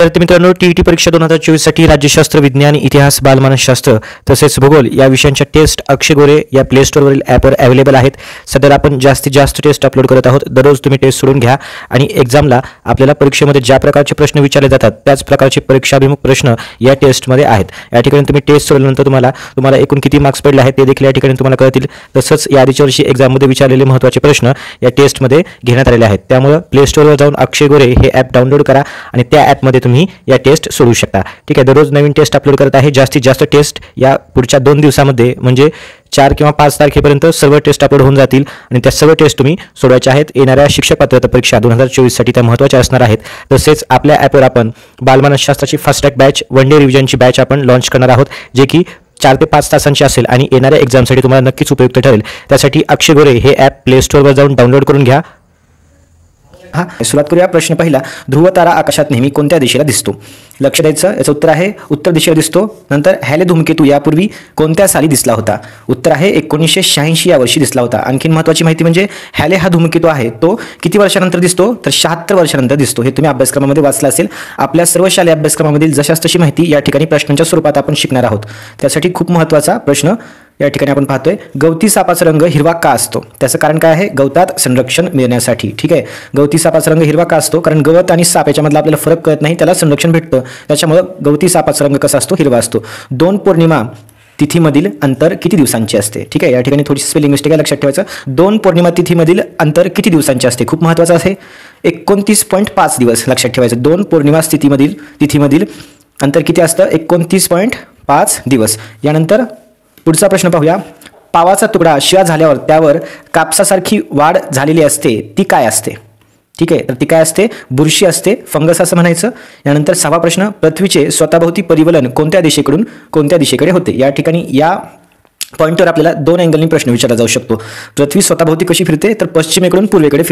तर मित्रांनो टीईटी परीक्षा 2024 साठी राज्यशास्त्र, विज्ञान, इतिहास, बालमानसशास्त्र तसेच भूगोल या विषयांच्या टेस्ट अक्षय गोरे या प्ले स्टोअरवरील ॲपवर अवेलेबल आहेत। सध्या आपण जास्तीत जास्त टेस्ट अपलोड करत आहोत। दररोज तुम्ही टेस्ट सोडून घ्या आणि एक्झामला आपल्याला परीक्षेमध्ये ज्या प्रकारचे प्रश्न विचारले जातात त्याच प्रकारचे परीक्षाभिमुख प्रश्न या टेस्टमध्ये आहेत। या ठिकाणी तुम्ही टेस्ट सोडल्यानंतर तुम्हाला एकूण किती मार्क्स पडले आहेत ते देखील या ठिकाणी तुम्हाला कळतील। तसंच या आधीच्या वर्षी एक्झाममध्ये विचारलेले महत्त्वाचे प्रश्न या टेस्टमध्ये घेण्यात आलेले आहेत। त्यामुळे प्ले स्टोअरवर जाऊन अक्षय गोरे हे ॲप डाउनलोड करा आणि त्या ॲपमध्ये तुम्ही या टेस्ट सोडू शकता। ठीक आहे, दररोज नवीन टेस्ट अपलोड करत आहे। जास्तीत जास्त टेस्ट या पुढच्या 2 दिवसामध्ये म्हणजे 4 किंवा 5 तारखेपर्यंत सर्व टेस्ट अपलोड होऊन जातील आणि त्या सर्व टेस्ट तुम्ही सोडवायच्या आहेत। येणाऱ्या शिक्षक पात्रता परीक्षा 2024 साठी त्या महत्त्वाच्या असणार आहेत। तसेच आपल्या ॲपवर आपण बालमानसशास्त्राची fast track batch, one day रिव्हिजनची बॅच आपण लॉन्च करणार आहोत, जे की 4 ते 5 तासांची असेल आणि येणाऱ्या एक्झामसाठी तुम्हाला नक्कीच उपयुक्त ठरेल। त्यासाठी अक्षय गोरे हे ॲप प्ले स्टोअरवर जाऊन डाउनलोड करून घ्या। सुरुवात करूया। प्रश्न पहिला, ध्रुव तारा आकाशात नेहमी कोणत्या दिशेला दिसतो? लक्ष द्यायचं। याचं उत्तर आहे उत्तर दिशेला दिसतो। नंतर हॅले धूमकेतू यापूर्वी कोणत्या साली दिसला होता? उत्तर आहे 1986 या वर्षी दिसला होता। आणखीन महत्त्वाची माहिती म्हणजे हॅले हा धूमकेतू आहे तो किती वर्षानंतर दिसतो? तर 76 वर्षानंतर दिसतो। हे तुम्ही अभ्यासक्रमामध्ये वाचलं असेल। आपल्या सर्व शालेय अभ्यासक्रमामधील जशास तशी माहिती या ठिकाणी प्रश्नांच्या स्वरूपात आपण शिकणार आहोत। त्यासाठी खूप महत्त्वाचा प्रश्न या ठिकाणी आपण पाहतोय, गवती सापाचा रंग हिरवा का असतो? त्याचं कारण काय आहे? गवतात संरक्षण मिळण्यासाठी। ठीक आहे, गवती सापाचा रंग हिरवा का असतो? कारण गवत आणि साप याच्यामधला आपल्याला फरक कळत नाही, त्याला संरक्षण भेटतं, त्याच्यामुळे गवती सापाचा रंग कसा असतो? हिरवा असतो। 2 पौर्णिमा तिथीमधील अंतर किती दिवसांचे असते? ठीक आहे, या ठिकाणी थोडीशी स्पेलिंग मिस्टेक आहे, लक्षात ठेवायचं। 2 पौर्णिमा तिथीमधील अंतर किती दिवसांचे असते? खूप महत्त्वाचं आहे, 29.5 दिवस। लक्षात ठेवायचं, 2 पौर्णिमा तिथीमधील अंतर किती असतं? 29.5 दिवस। यानंतर पुढचा प्रश्न पाहूया। पावाचा तुकडा शिळा झाल्यावर त्यावर कापसासारखी वाढ झालेली असते, ती काय असते? ठीक आहे, तर ती काय असते? बुरशी असते, फंगस असं म्हणायचं। यानंतर 6वा प्रश्न, पृथ्वीचे स्वतःभोवती परिवलन कोणत्या दिशेकडून कोणत्या दिशेकडे होते? या ठिकाणी या पॉईंटवर आपल्याला 2 अँगलनी प्रश्न विचारला जाऊ शकतो। पृथ्वी स्वतःभोवती कशी फिरते? तर पश्चिमेकडून पूर्वेकडे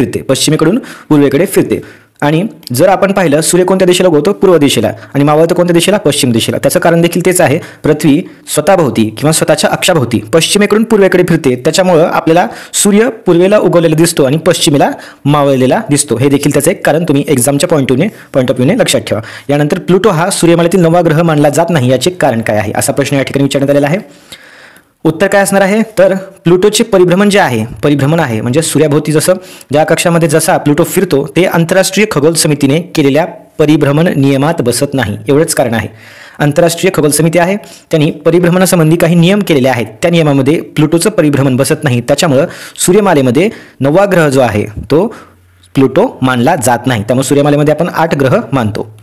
फिरते। आणि जर आपण पाहिलं, सूर्य कोणत्या दिशेला उगवतो? पूर्व दिशेला, आणि मावळतो कोणत्या दिशेला? पश्चिम दिशेला। त्याचं कारण देखील तेच आहे, पृथ्वी स्वतःभोवती किंवा स्वतःच्या अक्षाभोवती पश्चिमेकडून पूर्वेकडे फिरते, त्याच्यामुळं आपल्याला सूर्य पूर्वेला उगवलेला दिसतो आणि पश्चिमेला मावळलेला दिसतो। हे देखील त्याचं एक कारण तुम्ही एक्झामच्या पॉईंट ऑफ व्ह्यूने लक्षात ठेवा। यानंतर प्लुटो हा सूर्यमालेतील 9वा ग्रह मानला जात नाही, याचे कारण काय आहे? असा प्रश्न या ठिकाणी विचारण्यात आलेला आहे। उत्तर काय असणार आहे? तर प्लुटोचे परिभ्रमण जे आहे, परिभ्रमण आहे म्हणजे सूर्याभोवती जसं ज्या कक्षामध्ये जसा प्लुटो फिरतो ते आंतरराष्ट्रीय खगोल समितीने केलेल्या परिभ्रमण नियमात बसत नाही, एवढंच कारण आहे। आंतरराष्ट्रीय खगोल समिती आहे, त्यांनी परिभ्रमणासंबंधी काही नियम केलेले आहेत, त्या नियमामध्ये प्लुटोचं परिभ्रमण बसत नाही, त्याच्यामुळं सूर्यमालेमध्ये 9वा ग्रह जो आहे तो प्लुटो मानला जात नाही। त्यामुळे सूर्यमालेमध्ये आपण 8 ग्रह मानतो।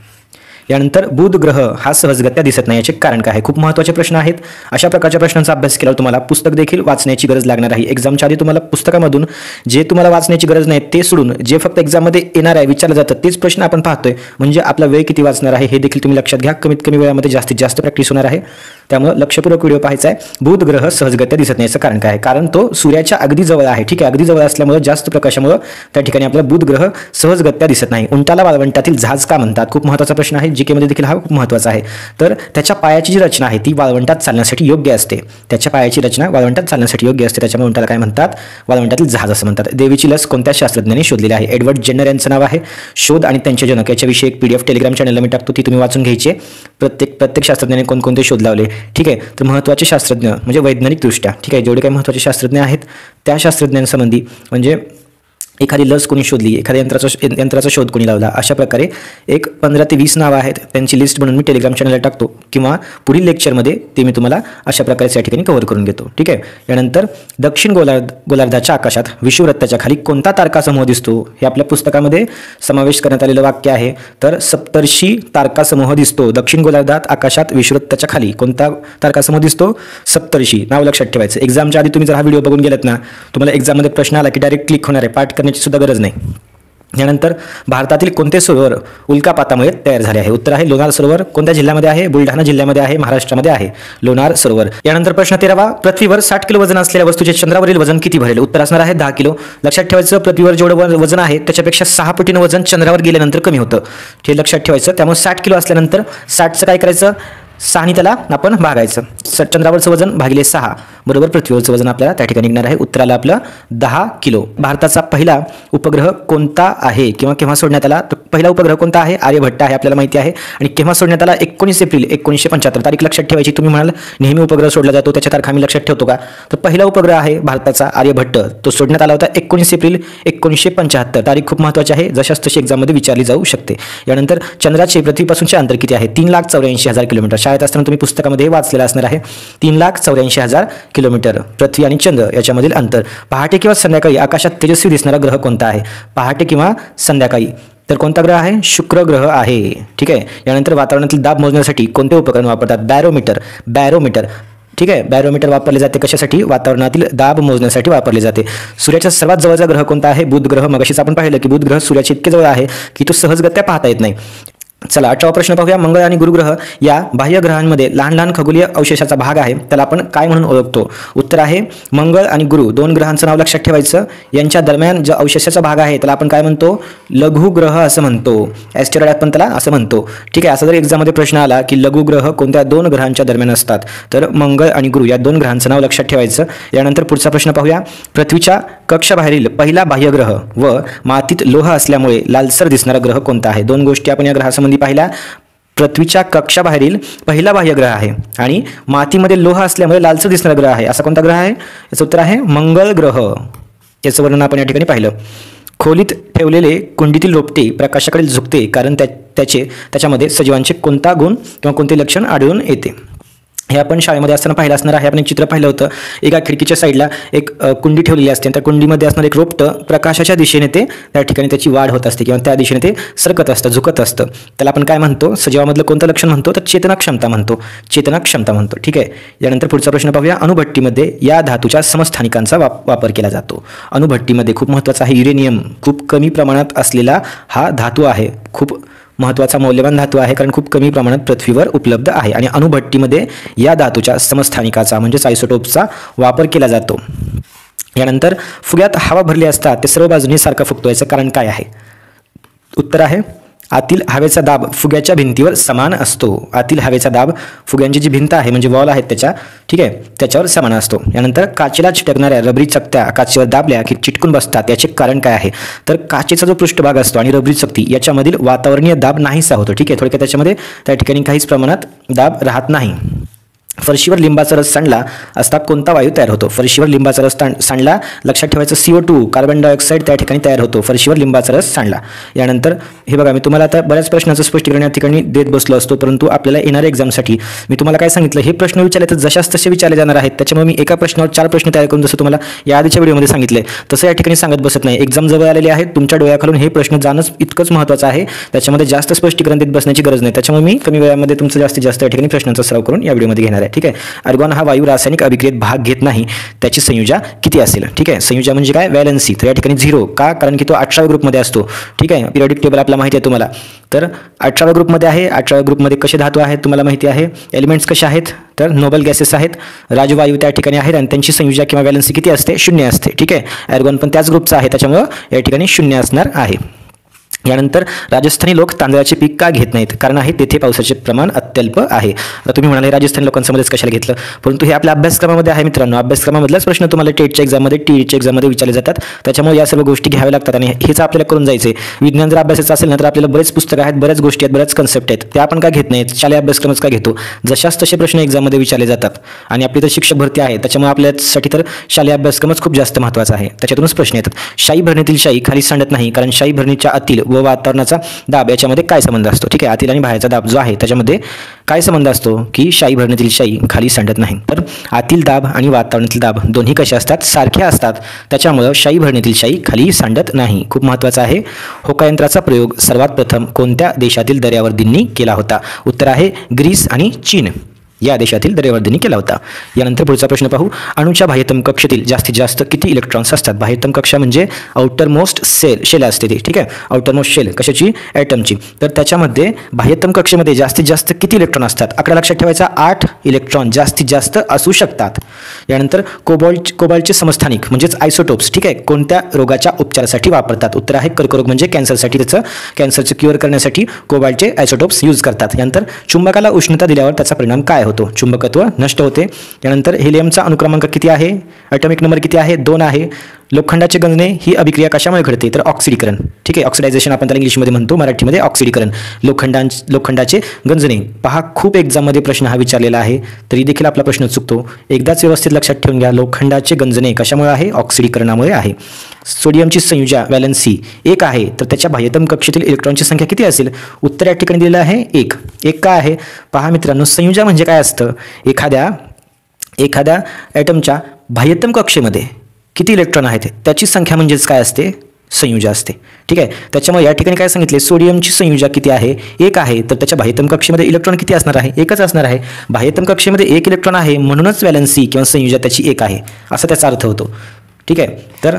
यानंतर बुध ग्रह हा सहजगत्या दिसत नाही, याचे कारण काय आहे? खूप महत्त्वाचे प्रश्न आहेत। अशा प्रकारच्या प्रश्नांचा अभ्यास केल्यावर तुम्हाला पुस्तक देखील वाचण्याची गरज लागणार आहे। एक्झामच्या आधी तुम्हाला पुस्तकामधून जे तुम्हाला वाचण्याची गरज नाही ते सोडून जे फक्त एक्झाममध्ये येणार आहे, विचारलं जातं तेच प्रश्न आपण पाहतोय, म्हणजे आपला वेळ किती वाचणार आहे हे देखील तुम्ही लक्षात घ्या। कमीत कमी वेळामध्ये जास्तीत जास्त प्रॅक्टिस होणार आहे, त्यामुळे लक्षपूर्वक व्हिडिओ पाहायचा आहे। बुध ग्रह सहजगत्या दिसत नाही, याचं कारण काय आहे? कारण तो सूर्याच्या अगदी जवळ आहे। ठीक आहे, अगदी जवळ असल्यामुळे जास्त प्रकाशामुळे त्या ठिकाणी आपल्याला बुध ग्रह सहजगत्या दिसत नाही। उंटाला वाळवंटातील जहाज का म्हणतात? खूप महत्त्वाचा प्रश्न आहे, जीके मध्ये देखील हा खूप महत्त्वाचा आहे। तर त्याच्या पायाची जी रचना आहे ती वाळवंटात चालण्यासाठी योग्य असते, त्याच्यामुळे उंटाला काय म्हणतात? वाळवंटातील जहाज असं म्हणतात। देवीची लस कोणत्या शास्त्रज्ञाने शोधलेली आहे? एडवर्ड जेन्नर यांचं नाव आहे। शोध आणि त्यांचे जनक याच्याविषयी एक PDF टेलिग्राम चॅनलला मी टाकतो, ती तुम्ही वाचून घ्यायची। प्रत्येक शास्त्रज्ञाने कोणकोणते शोध लावले, ठीक आहे। तर महत्त्वाचे शास्त्रज्ञ म्हणजे वैज्ञानिकदृष्ट्या, ठीक आहे, जेवढे काही महत्त्वाचे शास्त्रज्ञ आहेत त्या शास्त्रज्ञांसंबंधी म्हणजे एखादी लस कोणी शोधली, एखाद्या यंत्राचा शोध कोणी लावला, अशा प्रकारे एक 15 ते 20 नावं आहेत, त्यांची लिस्ट बनवून मी टेलिग्राम चॅनलला टाकतो किंवा पुढील लेक्चरमध्ये ते मी तुम्हाला अशा प्रकारे या ठिकाणी कव्हर करून घेतो। ठीक आहे, यानंतर दक्षिण गोलार्धाच्या आकाशात विषुववृत्ताच्या खाली कोणता तारकासमूह दिसतो? हे आपल्या पुस्तकामध्ये समावेश करण्यात आलेलं वाक्य आहे। तर सप्तर्षी तारकासमूह दिसतो दक्षिण गोलार्धात आकाशात विषुववृत्ताच्या खाली। कोणता तारकासमूह दिसतो? सप्तर्षी। नाव लक्षात ठेवायचं। एक्झामच्या आधी तुम्ही जर हा व्हिडिओ बघून गेलात ना, तुम्हाला एक्झाममध्ये प्रश्न आला की डायरेक्ट क्लिक होणार आहे, पाठ करण्याची सुद्धा गरज नाही। यानंतर भारतातील कोणते सरोवर उल्कापातामुळे तयार झाले आहे? उत्तर आहे लोणार सरोवर। कोणत्या जिल्ह्यामध्ये आहे? बुलढाणा जिल्ह्यामध्ये आहे, महाराष्ट्रामध्ये आहे लोणार सरोवर। यानंतर प्रश्न 13वा, पृथ्वीवर 60 किलो वजन असलेल्या वस्तूचे चंद्रावरील वजन किती भरेल? उत्तर असणार आहे 10 किलो। लक्षात ठेवायचं, पृथ्वीवर जेवढं वजन आहे त्याच्यापेक्षा 6 पटीने वजन चंद्रावर गेल्यानंतर कमी होतं, हे लक्षात ठेवायचं। त्यामुळे 60 किलो असल्यानंतर 60चं काय करायचं? 6 त्याला आपण भागायचं. चंद्रावरचं वजन भागिले 6 बरोबर पृथ्वीवरचं वजन आपल्याला त्या ठिकाणी निघणार आहे. उत्तर आलं आपलं 10 किलो. भारताचा पहिला उपग्रह कोणता आहे किंवा केव्हा सोडण्यात आला? तर पहिला उपग्रह कोणता आहे? आर्यभट्ट आहे, आपल्याला माहिती आहे. आणि केव्हा सोडण्यात आला? 19 एप्रिल 1975. तारीख लक्षात ठेवायची. तुम्ही म्हणाल नेहमी उपग्रह सोडला जातो, त्याच्या तारखा मी लक्षात ठेवतो का? तर पहिला उपग्रह आहे भारताचा आर्यभट्ट, तो सोडण्यात आला होता 19 एप्रिल 1975. तारीख खूप महत्त्वाची आहे, जशाच तशी एक्झाममध्ये विचारली जाऊ शकते. यानंतर चंद्राचे पृथ्वीपासूनचे अंतर किती आहे? 3,84,000 किलोमीटर. शाळेत असताना तुम्ही पुस्तकामध्ये वाचलेलं असणार आहे. 3,84,000 किलोमीटर पृथ्वी आणि चंद्र याच्यामधील अंतर. पहाटे किंवा संध्याकाळी आकाशात तेजस्वी दिसणारा ग्रह कोणता आहे? पहाटे किंवा संध्याकाळी तर कोणता ग्रह आहे? शुक्र ग्रह आहे. ठीक आहे. यानंतर वातावरणातील दाब मोजण्यासाठी कोणते उपकरण वापरतात? बॅरोमीटर. ठीक आहे. बॅरोमीटर वापरले जाते कशासाठी? वातावरणातील दाब मोजण्यासाठी वापरले जाते. सूर्याच्या सर्वात जवळचा ग्रह कोणता आहे? बुध ग्रह. मगाशीच आपण पाहिलं की बुध ग्रह सूर्याच्या इतके जवळ आहे की तो सहजगत्या पाहता येत नाही. चला 18वा प्रश्न पाहूया. मंगळ आणि गुरुग्रह या बाह्य ग्रहांमध्ये लहान लहान खगोलीय अवशेषाचा भाग आहे, त्याला आपण काय म्हणून ओळखतो? उत्तर आहे मंगळ आणि गुरु, दोन ग्रहांचं नाव लक्षात ठेवायचं. यांच्या दरम्यान जो अवशेषाचा भाग आहे त्याला आपण काय म्हणतो? लघुग्रह असं म्हणतो. ॲस्टेरॉइड आपण त्याला असं म्हणतो. ठीक आहे. असा जर एक्झाममध्ये प्रश्न आला की लघुग्रह कोणत्या दोन ग्रहांच्या दरम्यान असतात, तर मंगळ आणि गुरु या दोन ग्रहांचं नाव लक्षात ठेवायचं. यानंतर पुढचा प्रश्न पाहूया. पृथ्वीच्या कक्षाबाहेरील पहिला बाह्यग्रह व मातीत लोह असल्यामुळे लालसर दिसणारा ग्रह कोणता आहे? दोन गोष्टी आपण या ग्रहासंबंधी पाहिल्या. पृथ्वीच्या कक्षाबाहेरील पहिला बाह्यग्रह आहे आणि मातीमध्ये लोह असल्यामुळे लालसर दिसणारा ग्रह आहे. असा कोणता ग्रह आहे? याचं उत्तर आहे मंगळ ग्रह. याचं वर्णन आपण या ठिकाणी पाहिलं. खोलीत ठेवलेले कुंडीतील रोपटे प्रकाशाकडे झुकते कारण त्याच्यामध्ये सजीवांचे कोणता गुण किंवा कोणते लक्षण आढळून येते? हे आपण शाळेमध्ये असताना पाहिलं असणार आहे. आपण एक चित्र पाहिलं होतं. एका खिडकीच्या साईडला एक कुंडी ठेवलेली असते. त्या कुंडीमध्ये असणारं एक रोपटं प्रकाशाच्या दिशेने ते त्या ठिकाणी त्याची वाढ होत असते किंवा त्या दिशेने ते सरकत असतं, झुकत असतं. त्याला आपण काय म्हणतो? सजीवामधलं कोणतं लक्षण म्हणतो? तर चेतनाक्षमता म्हणतो. ठीक आहे. यानंतर पुढचा प्रश्न पाहूया. अणुभट्टीमध्ये या धातूच्या समस्थानिकांचा वापर केला जातो. अणुभट्टीमध्ये खूप महत्त्वाचा आहे युरेनियम. खूप कमी प्रमाणात असलेला हा धातू आहे. खूप महत्त्वाचा मौल्यवान धातू आहे कारण खूप कमी प्रमाणात पृथ्वीवर उपलब्ध आहे आणि अणुभट्टीमध्ये या धातूच्या समस्थानिकाचा म्हणजेच आयसोटोपचा वापर केला जातो. यानंतर फुग्यात हवा भरली असता ते सर्व बाजूंनी सारखा फुगतो, याचं कारण काय आहे? उत्तर आहे आतील हवेचा दाब फुग्याच्या भिंतीवर समान असतो. आतील हवेचा दाब फुग्यांची जी भिंत आहे म्हणजे वॉल आहेत त्याच्या, ठीक आहे, त्याच्यावर समान असतो. यानंतर काचेला चिटकणाऱ्या रबरी चकत्या काचेवर दाबल्या की चिटकून बसतात, याचे कारण काय आहे? तर काचेचा जो पृष्ठभाग असतो आणि रबरी चकती याच्यामधील वातावरणीय दाब नाहीसा होतो. ठीक आहे. थोडक्यात त्याच्यामध्ये त्या ठिकाणी काहीच प्रमाणात दाब राहत नाही. फरशीवर लिंबाचा रस सांडला असता कोणता वायू तयार होतो? फरशीवर लिंबाचा रस सांडला, लक्षात ठेवायचं CO2 कार्बन डायऑक्साईड त्या ठिकाणी तयार होतो फरशीवर लिंबाचा रस सांडला. यानंतर हे बघा, मी तुम्हाला आता बऱ्याच प्रश्नाचं स्पष्टीकरण या ठिकाणी देत बसलो असतो, परंतु आपल्याला येणाऱ्या एक्झामसाठी मी तुम्हाला काय सांगितलं, हे प्रश्न विचारले तर जशाच तसे विचारले जाणार आहेत. त्याच्यामुळे मी एका प्रश्नावर 4 प्रश्न तयार करून जसं तुम्हाला या आधीच्या व्हिडिओमध्ये सांगितले तसं या ठिकाणी सांगत बसत नाही. एक्झाम जवळ आलेले आहेत, तुमच्या डोळ्याखालून हे प्रश्न जाणंच इतकंच महत्त्वाचं आहे. त्याच्यामध्ये जास्त स्पष्टीकरण देत बसण्याची गरज नाही. त्याच्यामुळे मी कमी वेळामध्ये तुमचं जास्तीत जास्त या ठिकाणी प्रश्नांचा सराव करून या व्हिडिओमध्ये घेणार आहे. ठीक आहे. आर्गॉन हा वायू रासायनिक अभिक्रियेत भाग घेत नाही, त्याची संयुजा किती असेल? ठीक आहे. संयुजा म्हणजे काय? वॅलन्सी. तर या ठिकाणी 0 का? कारण की तो 18व्या ग्रुपमध्ये असतो. ठीक आहे. पिरियडिक टेबल आपल्याला माहिती आहे तुम्हाला. तर 18व्या ग्रुपमध्ये आहे. 18व्या ग्रुपमध्ये कसे धातू आहेत तुम्हाला माहिती आहे. एलिमेंट्स कसे आहेत? तर नोबल गॅसेस आहेत, राजवायू त्या ठिकाणी आहेत आणि त्यांची संयुजा किंवा वॅलन्सी किती असते? 0 असते. ठीक आहे. आर्गॉन पण त्याच ग्रुपचा आहे, त्याच्यामुळं या ठिकाणी 0 असणार आहे. यानंतर राजस्थानी लोक तांदळाचे पीक का घेत नाहीत? कारण आहे तेथे पावसाचे प्रमाण अत्यल्प आहे. आता तुम्ही म्हणाले राजस्थानी लोकांसमध्येच कशाला घेतलं, परंतु हे आपल्या अभ्यासक्रमामध्ये आहे मित्रांनो. अभ्यासक्रमामधलाच प्रश्न तुम्हाला टेटच्या एक्झाममध्ये, टीईच्या एक्झाममध्ये विचारले जातात. त्याच्यामुळे या सर्व गोष्टी घ्याव्या लागतात आणि हेच आपल्याला करून जायचे. विज्ञान जर अभ्यासाचं असेल ना तर आपल्याला बरेच पुस्तकं आहेत, बऱ्याच गोष्टी आहेत, बऱ्याच कन्सेप्ट आहेत, त्या आपण का घेत नाहीत? शालेय अभ्यासक्रमच का घेतो? जशाच तसे प्रश्न एक्झाममध्ये विचारले जातात आणि आपली तर शिक्षक भरती आहे, त्याच्यामुळे आपल्यासाठी तर शालेय अभ्यासक्रमच खूप जास्त महत्त्वाचा आहे. त्याच्यातूनच प्रश्न येतात. शाई भरणीतील शाई खाली सांडत नाही कारण शाई भरणीच्या आतील व वातावरणाचा दाब याच्यामध्ये काय संबंध असतो? ठीक आहे. आतील आणि बाहेरचा दाब जो आहे त्याच्यामध्ये काय संबंध असतो की शाई भरणीतील शाई खाली सांडत नाही? तर आतील दाब आणि वातावरणातील दाब दोन्ही कशा असतात? सारख्या असतात. त्याच्यामुळं शाई भरणीतील शाई खाली सांडत नाही. खूप महत्त्वाचं आहे. होकायंत्राचा प्रयोग सर्वात प्रथम कोणत्या देशातील दर्यावर्दींनी केला होता? उत्तर आहे ग्रीस आणि चीन. या आदेशातील दरेवर्धनी केला होता. यानंतर पुढचा प्रश्न पाहू. अणूच्या बाह्यतम कक्षेतील जास्तीत जास्त किती इलेक्ट्रॉन्स असतात? बाह्यतम कक्षा म्हणजे आउटर मोस्ट शेल असते ती, ठीक आहे. आउटर मोस्ट शेल कशाची? ॲटमची. तर त्याच्यामध्ये बाह्यतम कक्षेमध्ये जास्तीत जास्त किती इलेक्ट्रॉन असतात? आकडा लक्षात ठेवायचा, 8 इलेक्ट्रॉन जास्तीत जास्त असू शकतात. यानंतर कोबाल्टचे समस्थानिक म्हणजेच आयसोटोप्स, ठीक आहे, कोणत्या रोगाच्या उपचारासाठी वापरतात? उत्तर आहे कर्करोग म्हणजे कॅन्सरसाठी, कॅन्सरचं क्युअर करण्यासाठी कोबाल्टचे आयसोटोप्स यूज करतात. यानंतर चुंबकाला उष्णता दिल्यावर त्याचा परिणाम काय होतो? चुंबकत्व नष्ट होते. यानंतर हेलियमचा अणुक्रमांक किती आहे? ॲटॉमिक नंबर किती आहे? 2 आहे. लोखंडाचे गंजणे ही अभिक्रिया कशामुळे घडते? तर ऑक्सिडीकरण, ठीक आहे. ऑक्सिडायझेशन आपण त्याला इंग्लिशमध्ये म्हणतो, मराठीमध्ये ऑक्सिडीकरण. लोखंडाचे गंजणे. पहा, खूप एक्झाममध्ये प्रश्न हा विचारलेला आहे, तरी देखील आपला प्रश्न चुकतो. एकदाच व्यवस्थित लक्षात ठेवून घ्या, लोखंडाचे गंजणे कशामुळे आहे? ऑक्सिडीकरणामुळे आहे. सोडियमची संयुजा व्हॅलेन्सी 1 आहे, तर त्याच्या बाह्यतम कक्षेतील इलेक्ट्रॉनची संख्या किती असेल? उत्तर या ठिकाणी दिलेलं आहे 1. 1 का आहे? पहा मित्रांनो, संयुजा म्हणजे काय असतं? एखाद्या ॲटमच्या बाह्यतम कक्षेमध्ये किती इलेक्ट्रॉन आहेत त्याची संख्या म्हणजेच काय असते? संयुजा असते, ठीक आहे. त्याच्यामुळे या ठिकाणी काय सांगितले? सोडियमची संयुजा किती आहे? 1 आहे, तर त्याच्या बाह्यतम कक्षेमध्ये इलेक्ट्रॉन किती असणार आहे? 1च असणार आहे. बाह्यतम कक्षेमध्ये 1 इलेक्ट्रॉन आहे, म्हणूनच व्हॅलेन्सी किंवा संयुजा त्याची 1 आहे, असा त्याचा अर्थ होतो, ठीक आहे. तर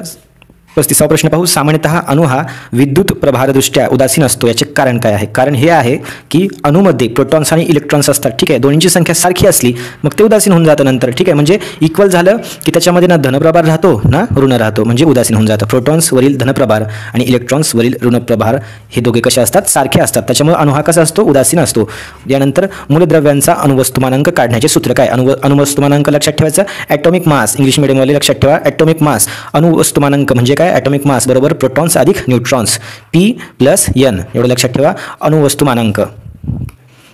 35वा प्रश्न पाहू. सामान्यतः अणू हा विद्युत प्रभारदृष्ट्या उदासीन असतो, याचे कारण काय आहे? कारण हे आहे की अणूमध्ये प्रोटॉन्स आणि इलेक्ट्रॉन्स असतात, ठीक आहे. दोन्हीची संख्या सारखी असली मग ते उदासीन होऊन जातं नंतर, ठीक आहे. म्हणजे इक्वल झालं की त्याच्यामध्ये ना धनप्रभार राहतो ना ऋण राहतो, म्हणजे उदासीन होऊन जातं. प्रोटॉन्सवरील धनप्रभार आणि इलेक्ट्रॉन्सवरील ऋणप्रभार हे दोघे कसे असतात? सारखे असतात. त्याच्यामुळे अणू हा कसा असतो? उदासीन असतो. यानंतर मूलद्रव्यांचा अणुवस्तुमानांक काढण्याचे सूत्र काय? अणुवस्तुमानांक लक्षात ठेवायचा, ॲटॉमिक मास. इंग्लिश मिडियमवाले लक्षात ठेवा, ॲटॉमिक मास. अणुवस्तुमानांक म्हणजे काय? ॲटॉमिक मास बरोबर प्रोटॉन्स अधिक न्यूट्रॉन्स, P+N, एवढं लक्षात ठेवा. अणुवस्तुमानांक.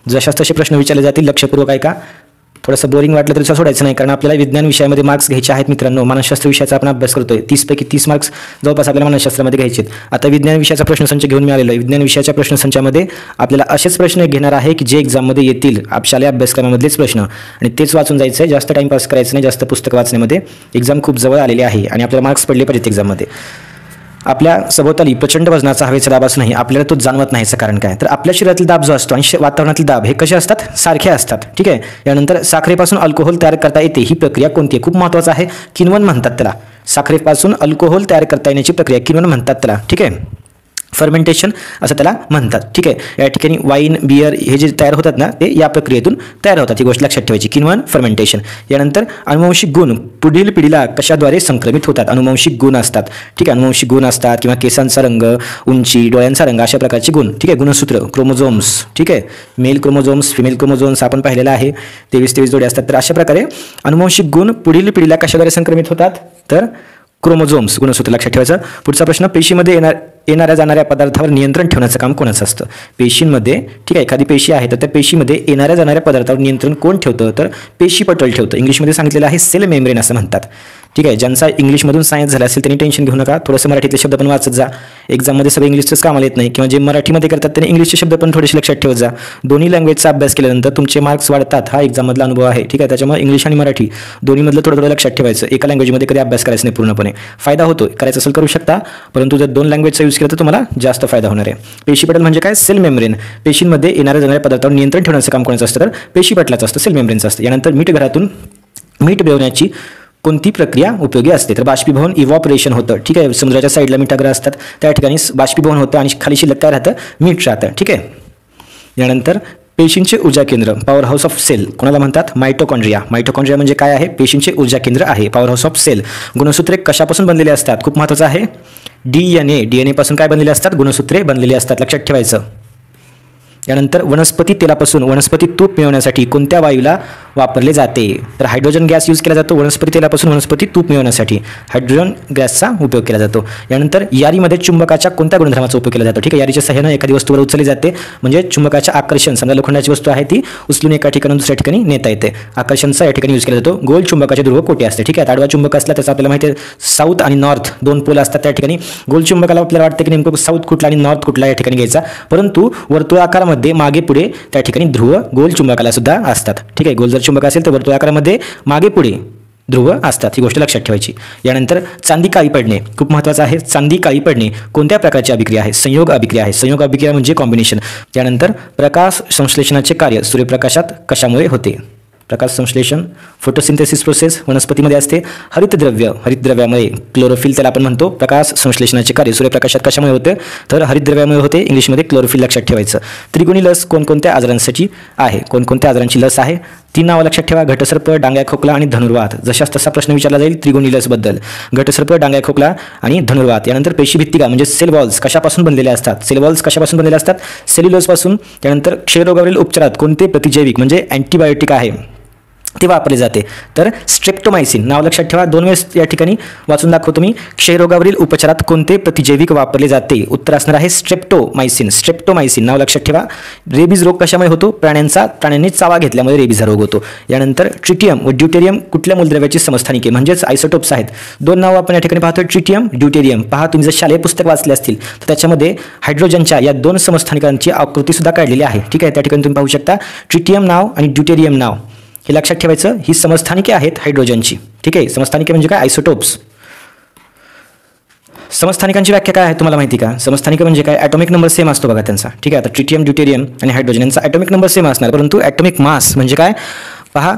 जशाच तसे प्रश्न विचारले जातील, लक्षपूर्वक आहे का? थोडंसं बोरिंग वाटलं तरी सोडायचं नाही, कारण आपल्याला विज्ञान विषयामध्ये मार्क्स घ्यायचे आहेत मित्रांनो. मानसशास्त्र विषयाचा आपण अभ्यास करतोय, 30 पैकी 30 मार्क्स जवळपास आपल्याला मानसशास्त्रामध्ये घ्यायचे आहेत. आता विज्ञान विषयाचा प्रश्नसंच घेऊन मिळालेला आहे. विज्ञान विषयाच्या प्रश्नसंचामध्ये आपल्याला असेच प्रश्न घेणार आहे की जे एक्झाममध्ये येतील, शालेय अभ्यासक्रमामधलेच प्रश्न, आणि तेच वाचून जायचं आहे. जास्त टाईमपास करायचं नाही, जास्त पुस्तक वाचण्यामध्ये. एक्झाम खूप जवळ आलेली आहे आणि आपल्याला मार्क्स पडले पाहिजेत एक्झाममध्ये. आपल्या सभोवताली प्रचंड वजनाचा हवेचा दाब असूनही आपल्याला तो जाणवत नाही. याचं कारण काय? तर आपल्या शरीरातील दाब जो असतो आणि वातावरणातील दाब हे कसे असतात? सारखे असतात, ठीक आहे. यानंतर साखरेपासून अल्कोहोल तयार करता येते, ही प्रक्रिया कोणती आहे? खूप महत्त्वाचं आहे, किण्वन म्हणतात त्याला. साखरेपासून अल्कोहोल तयार करता येण्याची प्रक्रिया किण्वन म्हणतात त्याला, ठीक आहे. फर्मेंटेशन असं त्याला म्हणतात, ठीक आहे. या ठिकाणी वाईन, बियर हे जे तयार होतात ना, ते या प्रक्रियेतून तयार होतात. ही गोष्ट लक्षात ठेवायची, किण्वन, फर्मेंटेशन. यानंतर अनुवांशिक गुण पुढील पिढीला कशाद्वारे संक्रमित होतात? अनुवांशिक गुण असतात, ठीक आहे. अनुवांशिक गुण असतात किंवा केसांचा रंग, उंची, डोळ्यांचा रंग, अशा प्रकारचे गुण, ठीक आहे. गुणसूत्र, क्रोमोझोम्स, ठीक आहे. मेल क्रोमोझोम्स, फिमेल क्रोमोझोम्स आपण पाहिलेला आहे, 23 जोडे असतात. तर अशा प्रकारे अनुवांशिक गुण पुढील पिढीला कशाद्वारे संक्रमित होतात? तर क्रोमोझोम्स, गुणसूत्र लक्षात ठेवायचं. पुढचा प्रश्न, पेशीमध्ये येणाऱ्या जाणाऱ्या पदार्थावर नियंत्रण ठेवण्याचं काम कोणाचं असतं? पेशींमध्ये, ठीक आहे, एखादी पेशी आहे तर त्या पेशीमध्ये येणाऱ्या जाणाऱ्या पदार्थावर नियंत्रण कोण ठेवतं? तर पेशीपटल ठेवतं. इंग्लिशमध्ये सांगितलेलं आहे सेल मेम्ब्रेन असं म्हणतात, ठीक आहे. ज्यांचा इंग्लिशमधून सायन्स झाला असेल त्यांनी टेन्शन घेऊ नका, थोडंसं मराठीतले शब्द पण वाचत जा. एक्झाममध्ये सगळं इंग्लिशचंच कामाला येत नाही, किंवा जे मराठीमध्ये करतात त्यांनी इंग्लिशचे शब्द पण थोडेसे लक्षात ठेवत जा. दोन्ही लँग्वेजचा अभ्यास केल्यानंतर तुमचे मार्क्स वाढतात, हा एक्झाममधला अनुभव आहे, ठीक आहे. त्याच्यामुळे इंग्लिश आणि मराठी दोन्हीमधलं थोडं लक्षात ठेवायचं. एका लँग्वेजमध्ये कधी अभ्यास करायचा नाही पूर्णपणे. फायदा होतो, करायचं असेल करू शकता, परंतु जर 2 लँग्वेजचा यूज केला तर तुम्हाला जास्त फायदा होणार आहे. पेशीपटल म्हणजे काय? Cell membrane. पेशींमध्ये येणाऱ्या जाणाऱ्या पदार्थावर नियंत्रण ठेवण्याचं काम कोणाचं असतं? तर पेशीपटलाचं असतं, सेल मेम्ब्रेनचं असतं. यानंतर मीठ घरातून मीठ मिळवण्याची कोणती प्रक्रिया उपयोगी असते? तर बाष्पीभवन, इव्हॉपरेशन होतं, ठीक आहे. समुद्राच्या साईडला मिठागरं असतात, त्या ठिकाणी बाष्पीभवन होतं आणि खाली शिल्लक काय राहतं? मीठ राहतं, ठीक आहे. यानंतर पेशींचे ऊर्जा केंद्र, पॉवर हाऊस ऑफ सेल, कोणाला म्हणतात? मायटोकॉन्ड्रिया. मायटोकॉन्ड्रिया म्हणजे काय आहे? पेशींचे ऊर्जा केंद्र आहे, पॉवर हाऊस ऑफ सेल. गुणसूत्रे कशापासून बनलेले असतात? खूप महत्त्वाचं आहे, DNA पासून काय बनलेले असतात? गुणसूत्रे बनलेली असतात, लक्षात ठेवायचं. यानंतर वनस्पती तेलापासून वनस्पती तूप मिळवण्यासाठी कोणत्या वायूला वापरले जाते? तर हायड्रोजन गॅस यूज केला जातो वनस्पती तेलापासून वनस्पती तूप मिळवण्यासाठी, हायड्रोजन गॅसचा उपयोग केला जातो. यानंतर यारीमध्ये चुंबकाच्या कोणत्या गुणधर्माचा उपयोग केला जातो? ठीक आहे, यारीच्या सहाय्याने एखादी वस्तूवर उचलली जाते, म्हणजे चुंबकाचे आकर्षण, समजा लोखंडाची वस्तू आहे ती उचलून एका ठिकाणाहून दुसऱ्या ठिकाणी नेता येते, आकर्षणचा या ठिकाणी यूज केला जातो. गोल चुंबकाचे ध्रुव कोठे असते? ठीक आहे, आडवा चुंबक असला त्याचा आपल्याला माहिती आहे साऊथ आणि नॉर्थ 2 पोल असतात, त्या ठिकाणी गोल चुंबकाला आपल्याला वाटतं की नेमकं साऊथ कुठला आणि नॉर्थ कुठला या ठिकाणी घ्यायचा, परंतु वर्तुळाकारामध्ये मागे पुढे त्या ठिकाणी ध्रुव गोल चुंबकाला सुद्धा असतात. ठीक आहे, गोल जर चुंबक असेल तर वर्तुळाकारामध्ये मागे पुढे ध्रुव असतात, ही गोष्ट लक्षात ठेवायची. यानंतर चांदी काळी पडणे खूप महत्त्वाचं आहे. चांदी काळी पडणे कोणत्या प्रकारची अभिक्रिया आहे? संयोग अभिक्रिया आहे. संयोग अभिक्रिया म्हणजे कॉम्बिनेशन. त्यानंतर प्रकाश संश्लेषणाचे कार्य सूर्यप्रकाशात कशामुळे होते? प्रकाश संश्लेषण, फोटोसिंथेसिस प्रोसेस वनस्पतीमध्ये असते. हरितद्रव्यामुळे क्लोरोफिल त्याला आपण म्हणतो. प्रकाश संश्लेषणाचे कार्य सूर्यप्रकाशात कशामुळे होते तर हरितद्रव्यामुळे होते, इंग्लिशमध्ये क्लोरोफिल लक्षात ठेवायचं. त्रिगुणी लस कोणकोणत्या आजारांसाठी आहे, कोणकोणत्या आजारांची लस आहे 3 नावं लक्षात ठेवा. घटसर्प, डांग्या खोकला आणि धनुर्वात. जशास तसा प्रश्न विचारला जाईल त्रिगुणी लसबद्दल. घटसर्प, डांग्या खोकला आणि धनुर्वात. यानंतर पेशीभित्तिका म्हणजे सेल वॉल्स कशापासून बनलेल्या असतात, सेल वॉल्स कशापासून बनलेल्या असतात सेल्युलोजपासून. त्यानंतर क्षयरोगावरील उपचारात कोणते प्रतिजैविक म्हणजे अँटीबायोटिक आहे ते वापरले जाते तर स्ट्रेप्टोमायसिन. नाव लक्षात ठेवा, 2 वेळेस या ठिकाणी वाचून दाखवतो मी. क्षयरोगावरील उपचारात कोणते प्रतिजैविक वापरले जाते, उत्तर असणार आहे स्ट्रेप्टोमायसिन. स्ट्रेप्टोमायसिन नाव लक्षात ठेवा. रेबीज रोग कशामुळे होतो, प्राण्यांनी चावा घेतल्यामुळे रेबीज रोग होतो. यानंतर ट्रिटियम व ड्यूटेरियम कुठल्या मूलद्रव्याची समस्थानिके म्हणजेच आयसोटोप्स आहेत. 2 नावं आपण या ठिकाणी पाहतो, ट्रिटियम, ड्यूटेरियम. पहा, तुम्ही जर शालेय पुस्तक वाचले असतील तर त्याच्यामध्ये हायड्रोजनच्या या 2 समस्थानिकांची आकृती सुद्धा काढलेली आहे. ठीक आहे, त्या ठिकाणी तुम्ही पाहू शकता ट्रिटियम नाव आणि ड्यूटेरियम नाव हे लक्षात ठेवायचं. ही समस्थानिके आहेत हायड्रोजनची. ठीक आहे, समस्थानिके म्हणजे काय, आयसोटोप्स. समस्थानिकांची व्याख्या काय आहे तुम्हाला माहिती का? समस्थानिक म्हणजे काय, ॲटॉमिक नंबर सेम असतो बघा त्यांचा. ठीक आहे, आता ट्रिटियम, ड्यूटेरियम आणि हायड्रोजन यांचा ॲटॉमिक नंबर सेम असणार, परंतु ॲटॉमिक मास म्हणजे काय पहा,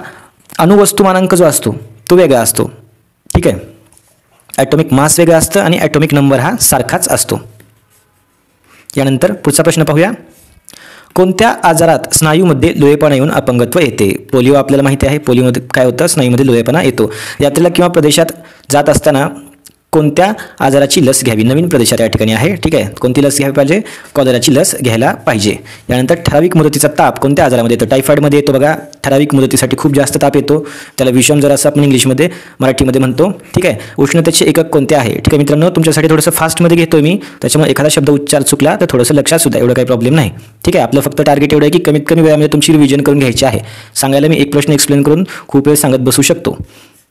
अणुवस्तुमानांक जो असतो तो वेगळा असतो. ठीक आहे, ॲटॉमिक मास वेगळा असतं आणि ॲटॉमिक नंबर हा सारखाच असतो. यानंतर पुढचा प्रश्न पाहूया. कोणत्या आजारात स्नायूमध्ये लोळेपणा येऊन अपंगत्व येते? पोलिओ आपल्याला माहिती आहे, पोलिओमध्ये काय होतं, स्नायूमध्ये लोळेपणा येतो. यात्रेला किंवा प्रदेशात जात असताना कोणत्या आजाराची लस घ्यावी, नवीन प्रदेशात या ठिकाणी आहे. ठीक आहे, कोणती लस घ्यावी पाहिजे, कॉलराची लस घ्यायला पाहिजे. यानंतर ठराविक मुदतीचा ताप कोणत्या आजारामध्ये येतो, टायफॉईडमध्ये येतो बघा. ठराविक मुदतीसाठी खूप जास्त ताप येतो, त्याला विषम जर असं आपण इंग्लिशमध्ये मराठीमध्ये म्हणतो. ठीक आहे, उष्णतेचे एकक कोणते आहे. ठीक आहे मित्रांनो, तुमच्यासाठी थोडंसं फास्टमध्ये घेतो मी, त्याच्यामुळे एखादा शब्द उच्चार चुकला तर थोडंसं लक्षात सुद्धा, एवढं काही प्रॉब्लेम नाही. ठीक आहे, आपलं फक्त टार्गेट एवढं आहे की कमीत कमी वेळामध्ये तुमची रिव्हिजन करून घ्यायची आहे. सांगायला मी एक प्रश्न एक्सप्लेन करून खूप वेळ सांगत बसू शकतो,